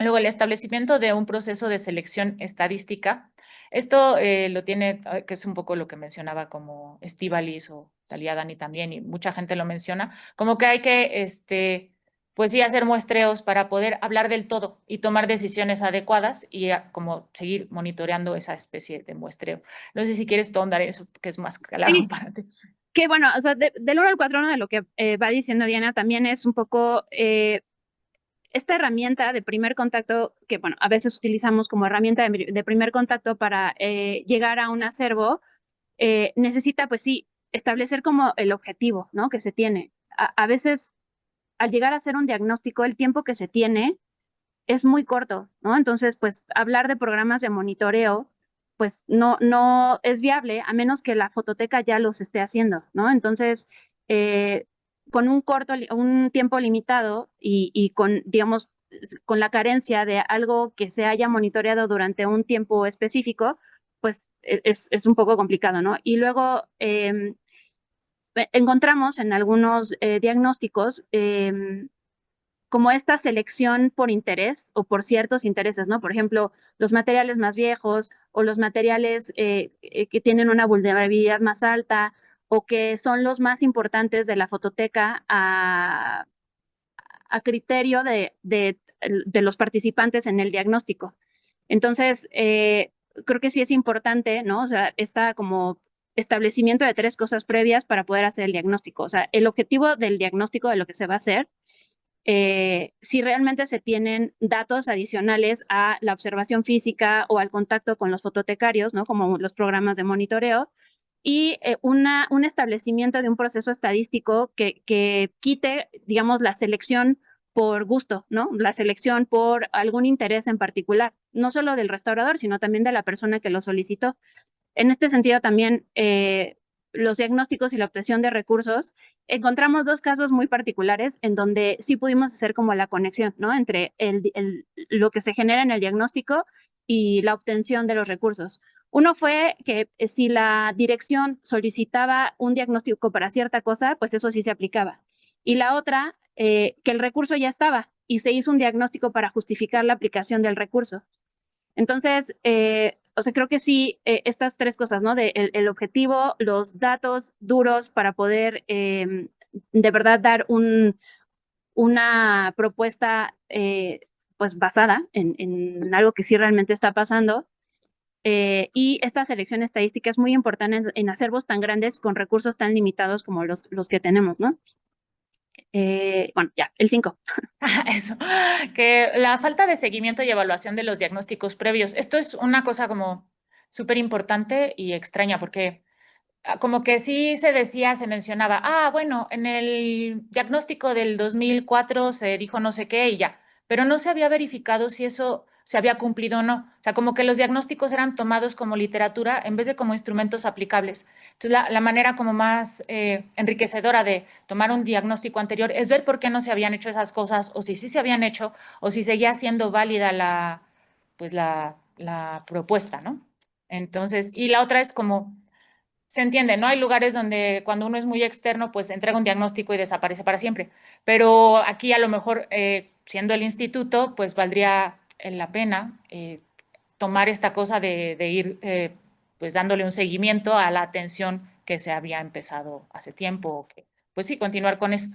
Luego, el establecimiento de un proceso de selección estadística. Esto lo tiene, que es un poco lo que mencionaba como Estíbaliz o Talía Dani también, y mucha gente lo menciona, como que hay que, pues sí, hacer muestreos para poder hablar del todo y tomar decisiones adecuadas y como seguir monitoreando esa especie de muestreo. No sé si quieres tú ahondar eso, que es más claro Sí. para ti. Que bueno, o sea, del 1 al 4, uno de lo que va diciendo Diana también es un poco esta herramienta de primer contacto, que bueno, a veces utilizamos como herramienta de primer contacto para llegar a un acervo, necesita pues sí establecer como el objetivo, ¿no? Que se tiene. A veces al llegar a hacer un diagnóstico, el tiempo que se tiene es muy corto, ¿no? Entonces, pues hablar de programas de monitoreo, pues no es viable a menos que la fototeca ya los esté haciendo, ¿no? Entonces, con un tiempo limitado y con, digamos, con la carencia de algo que se haya monitoreado durante un tiempo específico, pues es un poco complicado, ¿no? Y luego encontramos en algunos diagnósticos como esta selección por interés o por ciertos intereses, ¿no? Por ejemplo, los materiales más viejos o los materiales que tienen una vulnerabilidad más alta o que son los más importantes de la fototeca a criterio de los participantes en el diagnóstico. Entonces, creo que sí es importante, ¿no? O sea, está como establecimiento de 3 cosas previas para poder hacer el diagnóstico. O sea, el objetivo del diagnóstico de lo que se va a hacer, si realmente se tienen datos adicionales a la observación física o al contacto con los fototecarios, ¿no? Como los programas de monitoreo, y un establecimiento de un proceso estadístico que quite, digamos, la selección por gusto, ¿no? La selección por algún interés en particular, no solo del restaurador, sino también de la persona que lo solicitó. En este sentido, también los diagnósticos y la obtención de recursos, encontramos 2 casos muy particulares en donde sí pudimos hacer como la conexión, ¿no? Entre lo que se genera en el diagnóstico y la obtención de los recursos. Uno fue que si la dirección solicitaba un diagnóstico para cierta cosa, pues eso sí se aplicaba. Y la otra, que el recurso ya estaba y se hizo un diagnóstico para justificar la aplicación del recurso. Entonces, o sea, creo que sí, estas 3 cosas, ¿no? El objetivo, los datos duros para poder de verdad dar una propuesta pues basada en algo que sí realmente está pasando. Y esta selección estadística es muy importante en acervos tan grandes con recursos tan limitados como los que tenemos, ¿no? Bueno, ya, el 5. Eso, que la falta de seguimiento y evaluación de los diagnósticos previos. Esto es una cosa como súper importante y extraña porque como que sí se decía, se mencionaba, bueno, en el diagnóstico del 2004 se dijo no sé qué y ya, pero no se había verificado si eso se había cumplido o no. O sea, como que los diagnósticos eran tomados como literatura en vez de como instrumentos aplicables. Entonces, la manera como más enriquecedora de tomar un diagnóstico anterior es ver por qué no se habían hecho esas cosas o si sí se habían hecho o si seguía siendo válida pues la propuesta, ¿no? Entonces, y la otra es como se entiende, ¿no? Hay lugares donde cuando uno es muy externo, pues entrega un diagnóstico y desaparece para siempre. Pero aquí a lo mejor, siendo el instituto, pues valdría la pena tomar esta cosa de ir pues dándole un seguimiento a la atención que se había empezado hace tiempo. Pues sí, continuar con eso.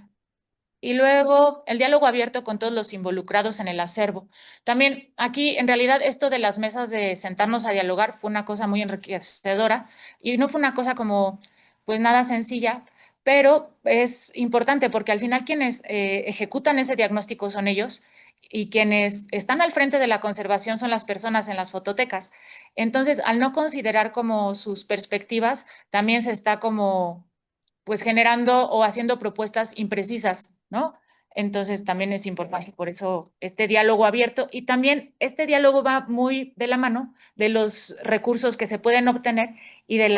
Y luego el diálogo abierto con todos los involucrados en el acervo. También aquí, en realidad, esto de las mesas de sentarnos a dialogar fue una cosa muy enriquecedora y no fue una cosa como, pues nada sencilla, pero es importante porque al final quienes ejecutan ese diagnóstico son ellos y quienes están al frente de la conservación son las personas en las fototecas. Entonces, al no considerar como sus perspectivas, también se está como pues generando o haciendo propuestas imprecisas, ¿no? Entonces también es importante por eso este diálogo abierto y también este diálogo va muy de la mano de los recursos que se pueden obtener y de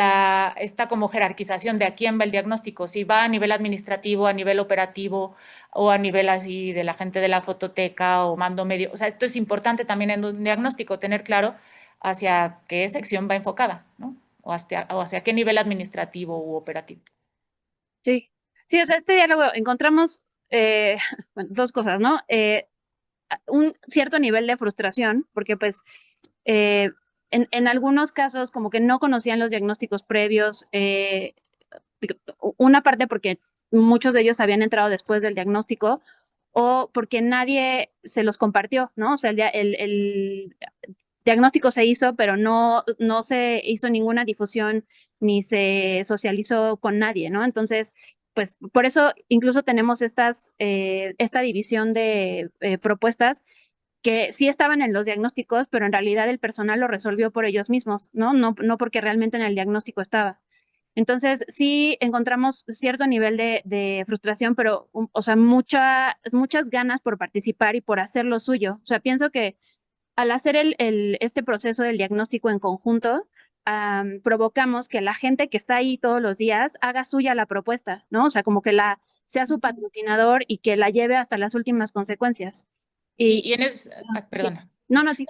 esta como jerarquización de a quién va el diagnóstico, si va a nivel administrativo, a nivel operativo o a nivel así de la gente de la fototeca o mando medio. O sea, esto es importante también en un diagnóstico, tener claro hacia qué sección va enfocada, ¿no? O hacia qué nivel administrativo u operativo. Sí, sí, o sea, este diálogo encontramos bueno, 2 cosas, ¿no? Un cierto nivel de frustración, porque pues en algunos casos como que no conocían los diagnósticos previos, una parte porque muchos de ellos habían entrado después del diagnóstico o porque nadie se los compartió, ¿no? O sea, el diagnóstico se hizo, pero no se hizo ninguna difusión ni se socializó con nadie, ¿no? Entonces, pues por eso incluso tenemos esta división de propuestas que sí estaban en los diagnósticos, pero en realidad el personal lo resolvió por ellos mismos, ¿no? No porque realmente en el diagnóstico estaba. Entonces, sí encontramos cierto nivel de frustración, pero, o sea, muchas ganas por participar y por hacer lo suyo. O sea, pienso que al hacer este proceso del diagnóstico en conjunto, provocamos que la gente que está ahí todos los días haga suya la propuesta, ¿no? O sea, como que sea su patrocinador y que la lleve hasta las últimas consecuencias. Y perdona. Sí. No, sí.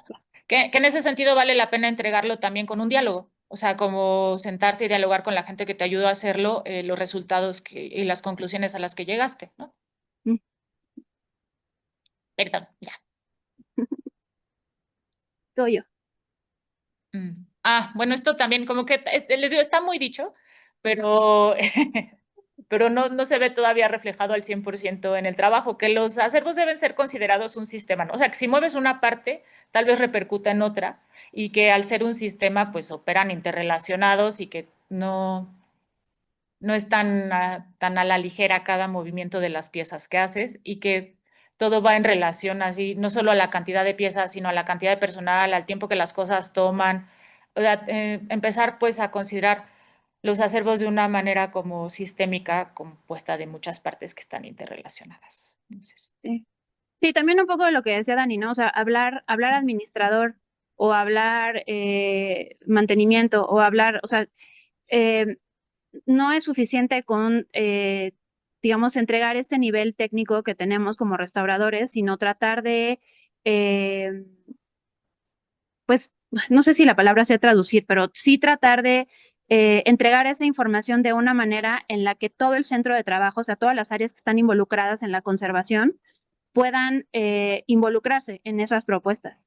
Que en ese sentido vale la pena entregarlo también con un diálogo, o sea, como sentarse y dialogar con la gente que te ayudó a hacerlo, los resultados y las conclusiones a las que llegaste, ¿no? Perdón, ya. Todo yo. Bueno, esto también como que, les digo, está muy dicho, pero, pero no se ve todavía reflejado al 100% en el trabajo, que los acervos deben ser considerados un sistema, ¿no? O sea, que si mueves una parte, tal vez repercuta en otra, y que al ser un sistema, pues operan interrelacionados y que no es tan a la ligera cada movimiento de las piezas que haces y que todo va en relación así, no solo a la cantidad de piezas, sino a la cantidad de personal, al tiempo que las cosas toman. O sea, empezar pues a considerar los acervos de una manera como sistémica, compuesta de muchas partes que están interrelacionadas. Entonces, Sí. Sí, también un poco de lo que decía Dani, ¿no? O sea, hablar administrador o hablar mantenimiento o hablar, o sea, eh, no es suficiente con, digamos, entregar este nivel técnico que tenemos como restauradores, sino tratar de, pues, no sé si la palabra sea traducir, pero sí tratar de entregar esa información de una manera en la que todo el centro de trabajo, o sea, todas las áreas que están involucradas en la conservación, puedan involucrarse en esas propuestas.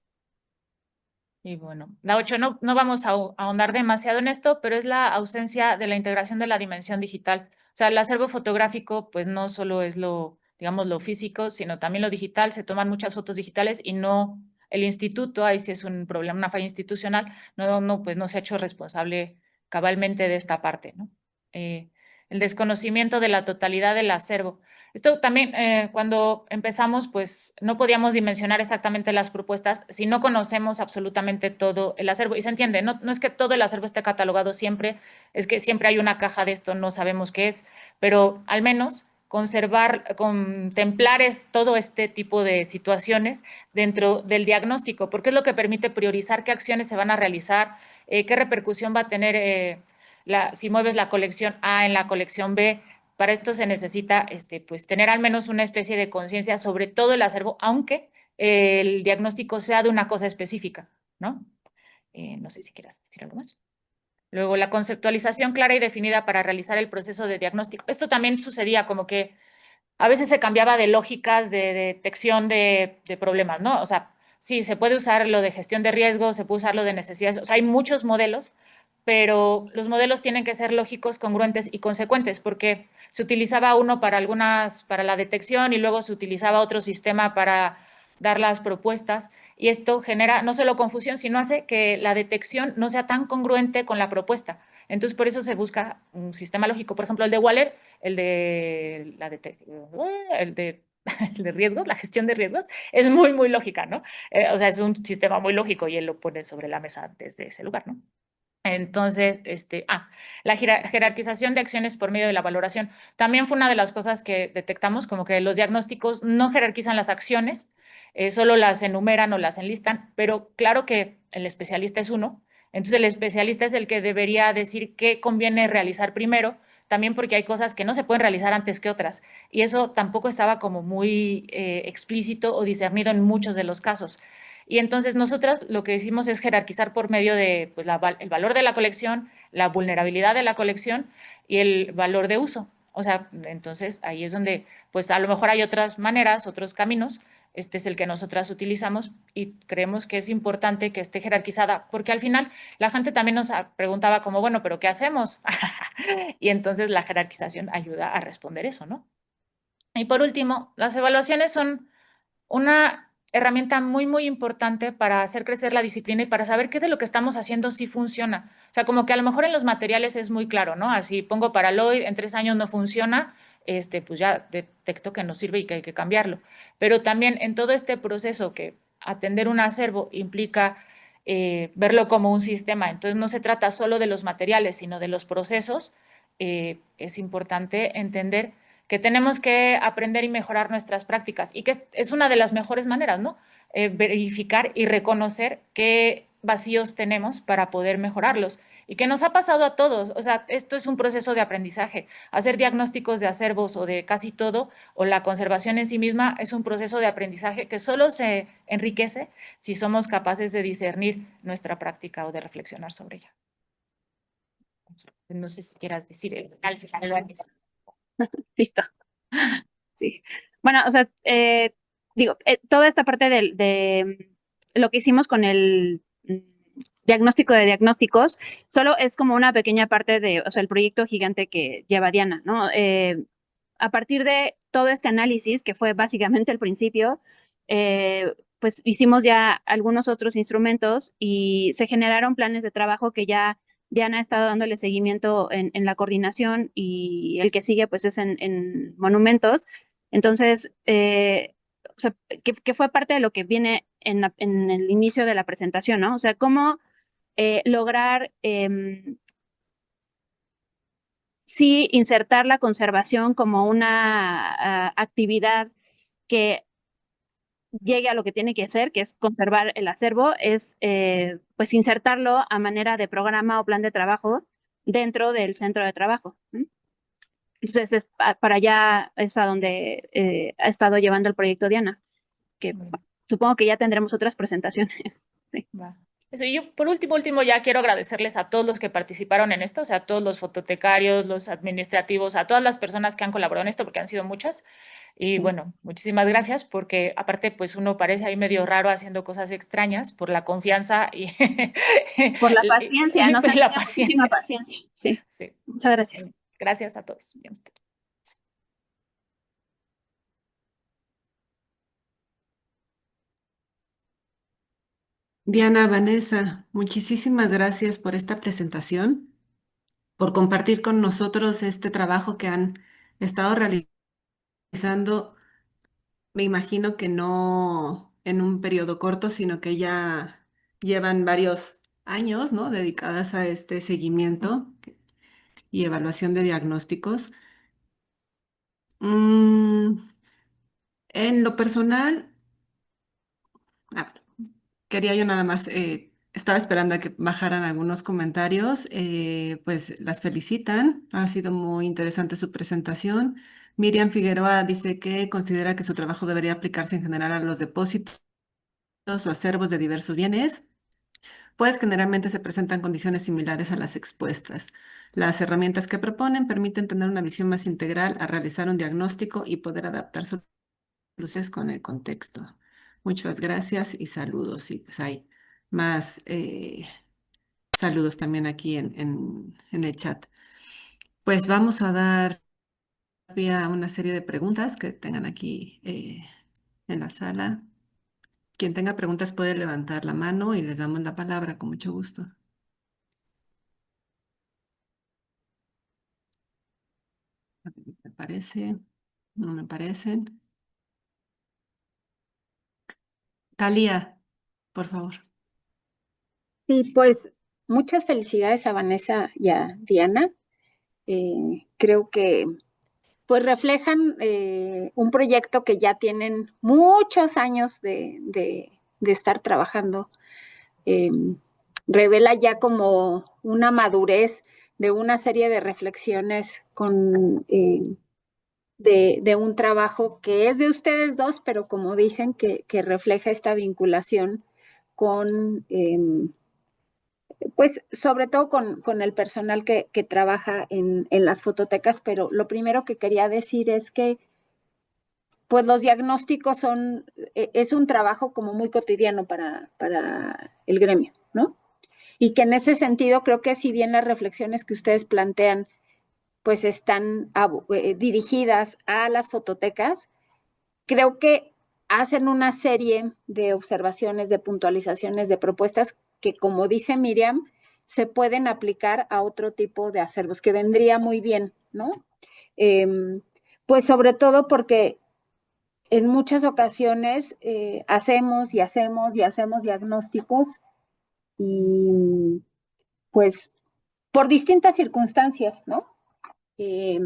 y bueno, la 8 no vamos a ahondar demasiado en esto, pero es la ausencia de la integración de la dimensión digital. O sea, el acervo fotográfico, pues no solo es digamos, lo físico, sino también lo digital. Se toman muchas fotos digitales y no el instituto, ahí sí es un problema, una falla institucional, pues no se ha hecho responsable cabalmente de esta parte, ¿no? El desconocimiento de la totalidad del acervo. Esto también, cuando empezamos, pues no podíamos dimensionar exactamente las propuestas si no conocemos absolutamente todo el acervo. Y se entiende, no es que todo el acervo esté catalogado siempre, es que siempre hay una caja de esto, no sabemos qué es, pero al menos contemplar todo este tipo de situaciones dentro del diagnóstico, porque es lo que permite priorizar qué acciones se van a realizar, qué repercusión va a tener si mueves la colección A en la colección B. Para esto se necesita pues, tener al menos una especie de conciencia sobre todo el acervo, aunque el diagnóstico sea de una cosa específica, ¿no? No sé si quieras decir algo más. Luego, la conceptualización clara y definida para realizar el proceso de diagnóstico. Esto también sucedía como que a veces se cambiaba de lógicas de detección de problemas, ¿no? O sea, sí, se puede usar lo de gestión de riesgos, se puede usar lo de necesidades, o sea, hay muchos modelos, pero los modelos tienen que ser lógicos, congruentes y consecuentes, porque se utilizaba uno para la detección y luego se utilizaba otro sistema para dar las propuestas, y esto genera no solo confusión, sino hace que la detección no sea tan congruente con la propuesta. Entonces, por eso se busca un sistema lógico. Por ejemplo, el de Waller, el de, el de, el de riesgos, la gestión de riesgos, es muy, muy lógica, ¿no? O sea, es un sistema muy lógico y él lo pone sobre la mesa desde ese lugar, ¿no? Entonces, la jerarquización de acciones por medio de la valoración también fue una de las cosas que detectamos, como que los diagnósticos no jerarquizan las acciones, solo las enumeran o las enlistan, pero claro que el especialista es uno, entonces el especialista es el que debería decir qué conviene realizar primero, también porque hay cosas que no se pueden realizar antes que otras, y eso tampoco estaba como muy explícito o discernido en muchos de los casos. Y entonces nosotras lo que decimos es jerarquizar por medio de pues, el valor de la colección, la vulnerabilidad de la colección y el valor de uso. O sea, entonces ahí es donde, pues a lo mejor hay otras maneras, otros caminos. Este es el que nosotras utilizamos y creemos que es importante que esté jerarquizada, porque al final la gente también nos preguntaba como, bueno, pero ¿qué hacemos? Y entonces la jerarquización ayuda a responder eso, ¿no? Y por último, las evaluaciones son una herramienta muy, muy importante para hacer crecer la disciplina y para saber qué de lo que estamos haciendo sí funciona. O sea, como que a lo mejor en los materiales es muy claro, ¿no? Así pongo Paraloid, en 3 años no funciona, pues ya detecto que no sirve y que hay que cambiarlo. Pero también en todo este proceso que atender un acervo implica verlo como un sistema, entonces no se trata solo de los materiales, sino de los procesos, es importante entender que tenemos que aprender y mejorar nuestras prácticas y que es una de las mejores maneras, ¿no? Verificar y reconocer qué vacíos tenemos para poder mejorarlos y que nos ha pasado a todos. O sea, esto es un proceso de aprendizaje. Hacer diagnósticos de acervos o de casi todo o la conservación en sí misma es un proceso de aprendizaje que solo se enriquece si somos capaces de discernir nuestra práctica o de reflexionar sobre ella. No sé si quieras decir al final. Listo. Sí. Bueno, o sea, digo, toda esta parte de lo que hicimos con el diagnóstico de diagnósticos, solo es como una pequeña parte de, o sea, el proyecto gigante que lleva Diana, ¿no? A partir de todo este análisis, que fue básicamente el principio, pues hicimos ya algunos otros instrumentos y se generaron planes de trabajo que ya Diana ha estado dándole seguimiento en la coordinación, y el que sigue pues es en monumentos. Entonces, o sea, que fue parte de lo que viene en el inicio de la presentación, ¿no? O sea, cómo lograr sí insertar la conservación como una actividad que llegue a lo que tiene que hacer, que es conservar el acervo, es pues insertarlo a manera de programa o plan de trabajo dentro del centro de trabajo. Entonces, para allá es a donde ha estado llevando el proyecto Diana, que supongo que ya tendremos otras presentaciones. Sí. Va. Eso, y yo, por último, ya quiero agradecerles a todos los que participaron en esto, o sea, a todos los fototecarios, los administrativos, a todas las personas que han colaborado en esto, porque han sido muchas. Y bueno, muchísimas gracias, porque aparte, pues uno parece ahí medio raro haciendo cosas extrañas por la confianza y por la paciencia, nos la paciencia. Paciencia. Sí. Sí. Muchas gracias. Gracias a todos. Bien, usted. Diana, Vanessa, muchísimas gracias por esta presentación, por compartir con nosotros este trabajo que han estado realizando. Me imagino que no en un periodo corto, sino que ya llevan varios años, ¿no? Dedicadas a este seguimiento y evaluación de diagnósticos. Mm, en lo personal, a ver, quería yo nada más, estaba esperando a que bajaran algunos comentarios, pues las felicitan, ha sido muy interesante su presentación. Miriam Figueroa dice que considera que su trabajo debería aplicarse en general a los depósitos o acervos de diversos bienes, pues generalmente se presentan condiciones similares a las expuestas. Las herramientas que proponen permiten tener una visión más integral a realizar un diagnóstico y poder adaptar soluciones con el contexto. Muchas gracias y saludos. Y pues hay más saludos también aquí en el chat. Pues vamos a dar vía a una serie de preguntas que tengan aquí en la sala. Quien tenga preguntas puede levantar la mano y les damos la palabra con mucho gusto. ¿Me parece? No me parecen. Talía, por favor. Sí, pues muchas felicidades a Vanessa y a Diana. Creo que pues reflejan un proyecto que ya tienen muchos años de estar trabajando. Revela ya como una madurez de una serie de reflexiones de un trabajo que es de ustedes dos, pero como dicen, que refleja esta vinculación con, pues sobre todo con el personal que trabaja en las fototecas. Pero lo primero que quería decir es que pues los diagnósticos es un trabajo como muy cotidiano para el gremio, ¿no? Y que en ese sentido creo que si bien las reflexiones que ustedes plantean pues están dirigidas a las fototecas, creo que hacen una serie de observaciones, de puntualizaciones, de propuestas que, como dice Miriam, se pueden aplicar a otro tipo de acervos, que vendría muy bien, ¿no? Pues sobre todo porque en muchas ocasiones hacemos diagnósticos y pues por distintas circunstancias, ¿no? Eh,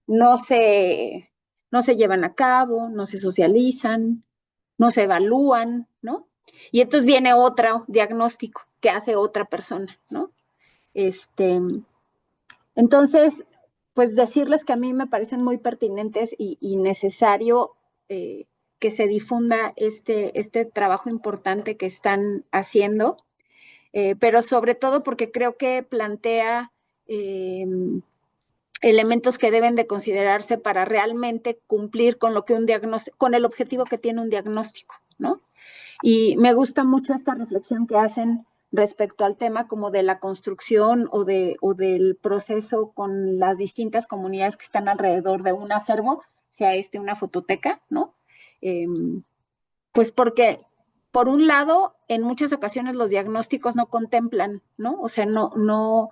no se, no se llevan a cabo, no se socializan, no se evalúan, ¿no? Y entonces viene otro diagnóstico que hace otra persona, ¿no? Entonces, pues decirles que a mí me parecen muy pertinentes y necesario que se difunda este trabajo importante que están haciendo, pero sobre todo porque creo que plantea elementos que deben de considerarse para realmente cumplir con lo que un diagnóstico, con el objetivo que tiene un diagnóstico, ¿no? Y me gusta mucho esta reflexión que hacen respecto al tema como de la construcción o del proceso con las distintas comunidades que están alrededor de un acervo, sea una fototeca, ¿no? Pues porque, por un lado, en muchas ocasiones los diagnósticos no contemplan, ¿no? O sea, no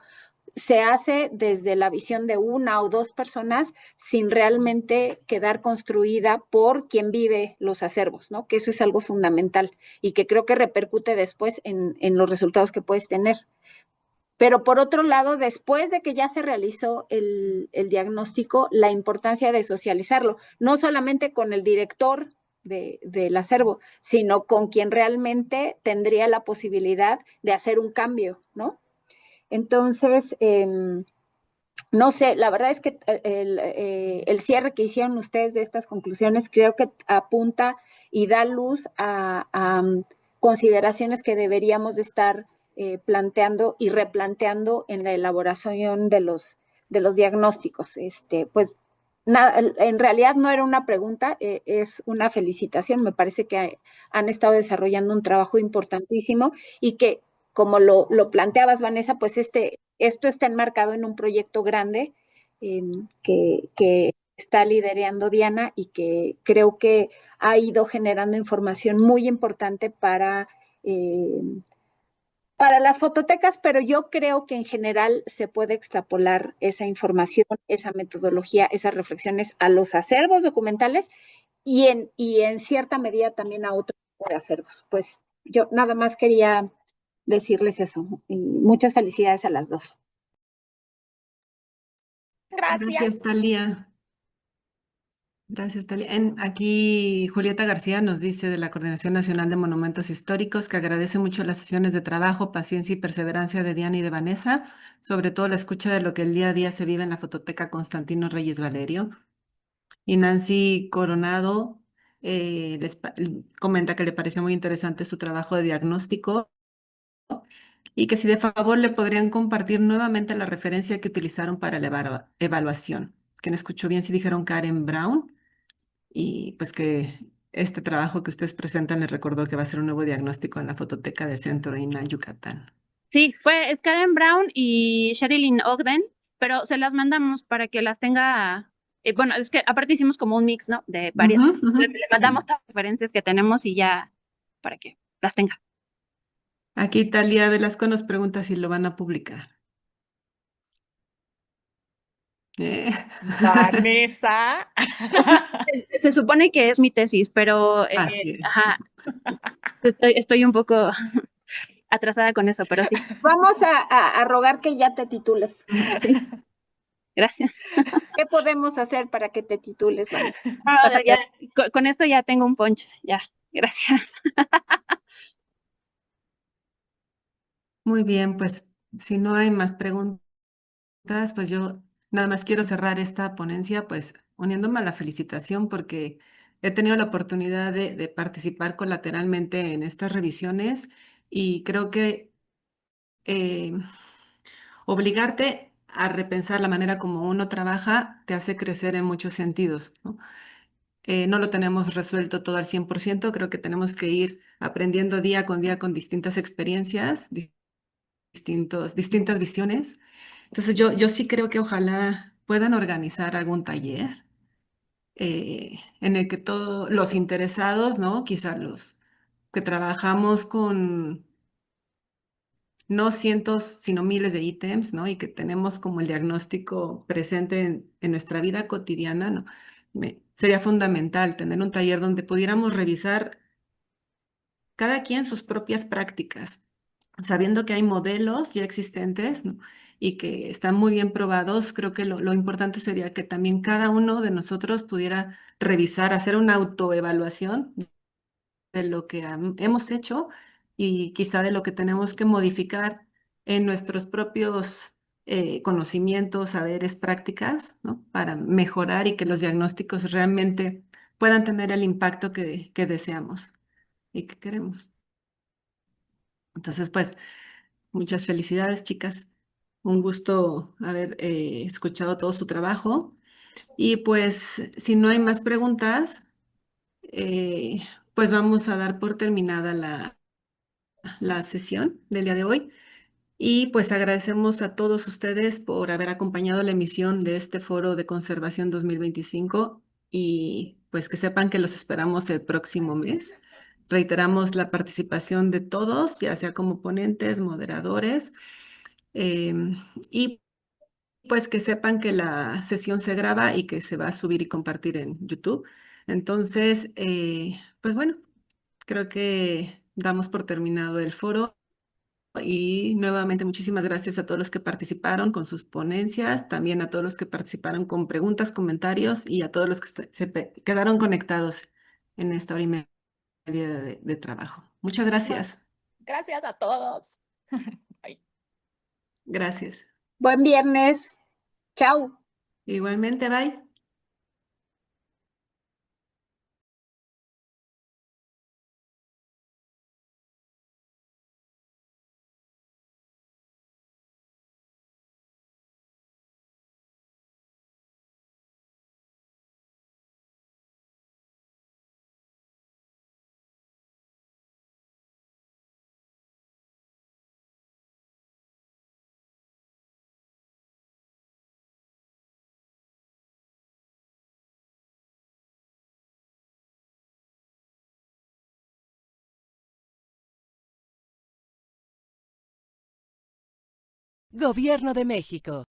se hace desde la visión de una o dos personas sin realmente quedar construida por quien vive los acervos, ¿no? Que eso es algo fundamental y que creo que repercute después en los resultados que puedes tener. Pero por otro lado, después de que ya se realizó el diagnóstico, la importancia de socializarlo, no solamente con el director del acervo, sino con quien realmente tendría la posibilidad de hacer un cambio, ¿no? Entonces, no sé, la verdad es que el cierre que hicieron ustedes de estas conclusiones creo que apunta y da luz a consideraciones que deberíamos de estar planteando y replanteando en la elaboración de los diagnósticos. Pues nada, en realidad no era una pregunta, es una felicitación. Me parece que han estado desarrollando un trabajo importantísimo y que, como lo planteabas, Vanessa, pues esto está enmarcado en un proyecto grande que está liderando Diana y que creo que ha ido generando información muy importante para las fototecas, pero yo creo que en general se puede extrapolar esa información, esa metodología, esas reflexiones a los acervos documentales y en cierta medida también a otros tipos de acervos. Pues yo nada más quería decirles eso. Y muchas felicidades a las dos. Gracias, Talia. Gracias, Talia. Aquí Julieta García nos dice de la Coordinación Nacional de Monumentos Históricos que agradece mucho las sesiones de trabajo, paciencia y perseverancia de Diana y de Vanessa, sobre todo la escucha de lo que el día a día se vive en la Fototeca Constantino Reyes Valerio. Y Nancy Coronado comenta que le pareció muy interesante su trabajo de diagnóstico y que si de favor le podrían compartir nuevamente la referencia que utilizaron para la evaluación. Que no escuchó bien si dijeron Karen Brown y pues que este trabajo que ustedes presentan les recordó que va a ser un nuevo diagnóstico en la fototeca del Centro INA Yucatán. Sí, fue Karen Brown y Sherilyn Ogden, pero se las mandamos para que las tenga. Bueno, es que aparte hicimos como un mix, ¿no? De varias. Le mandamos todas las referencias que tenemos y ya para que las tenga. Aquí Talia Velasco nos pregunta si lo van a publicar. Vanessa. Se supone que es mi tesis, pero Así es. ajá, estoy un poco atrasada con eso, pero sí. Vamos a rogar que ya te titules. Gracias. ¿Qué podemos hacer para que te titules, Vanessa? Ya, con esto ya tengo un punch, ya. Gracias. Muy bien, pues si no hay más preguntas, pues yo nada más quiero cerrar esta ponencia, pues uniéndome a la felicitación porque he tenido la oportunidad de participar colateralmente en estas revisiones y creo que eh, obligarte a repensar la manera como uno trabaja te hace crecer en muchos sentidos, ¿no? No lo tenemos resuelto todo al 100%, creo que tenemos que ir aprendiendo día con día con distintas experiencias, distintas visiones. Entonces yo sí creo que ojalá puedan organizar algún taller en el que todos los interesados, ¿no? Quizá los que trabajamos con no cientos, sino miles de ítems, ¿no? Y que tenemos como el diagnóstico presente en nuestra vida cotidiana, ¿no? Sería fundamental tener un taller donde pudiéramos revisar cada quien sus propias prácticas, sabiendo que hay modelos ya existentes, ¿no? Y que están muy bien probados. Creo que lo importante sería que también cada uno de nosotros pudiera revisar, hacer una autoevaluación de lo que hemos hecho y quizá de lo que tenemos que modificar en nuestros propios conocimientos, saberes, prácticas, ¿no? Para mejorar y que los diagnósticos realmente puedan tener el impacto que deseamos y que queremos. Entonces, pues, muchas felicidades, chicas. un gusto haber escuchado todo su trabajo. Y pues, si no hay más preguntas, eh, pues vamos a dar por terminada la sesión del día de hoy. Y pues agradecemos a todos ustedes por haber acompañado la emisión de este Foro de Conservación 2025 y pues que sepan que los esperamos el próximo mes. Reiteramos la participación de todos, ya sea como ponentes, moderadores, y pues que sepan que la sesión se graba y que se va a subir y compartir en YouTube. Entonces, pues bueno, creo que damos por terminado el foro. Y nuevamente muchísimas gracias a todos los que participaron con sus ponencias, también a todos los que participaron con preguntas, comentarios y a todos los que quedaron conectados en esta hora y media de trabajo. Muchas gracias. Gracias a todos. Bye. Gracias. Buen viernes. Chao. Igualmente, bye. Gobierno de México.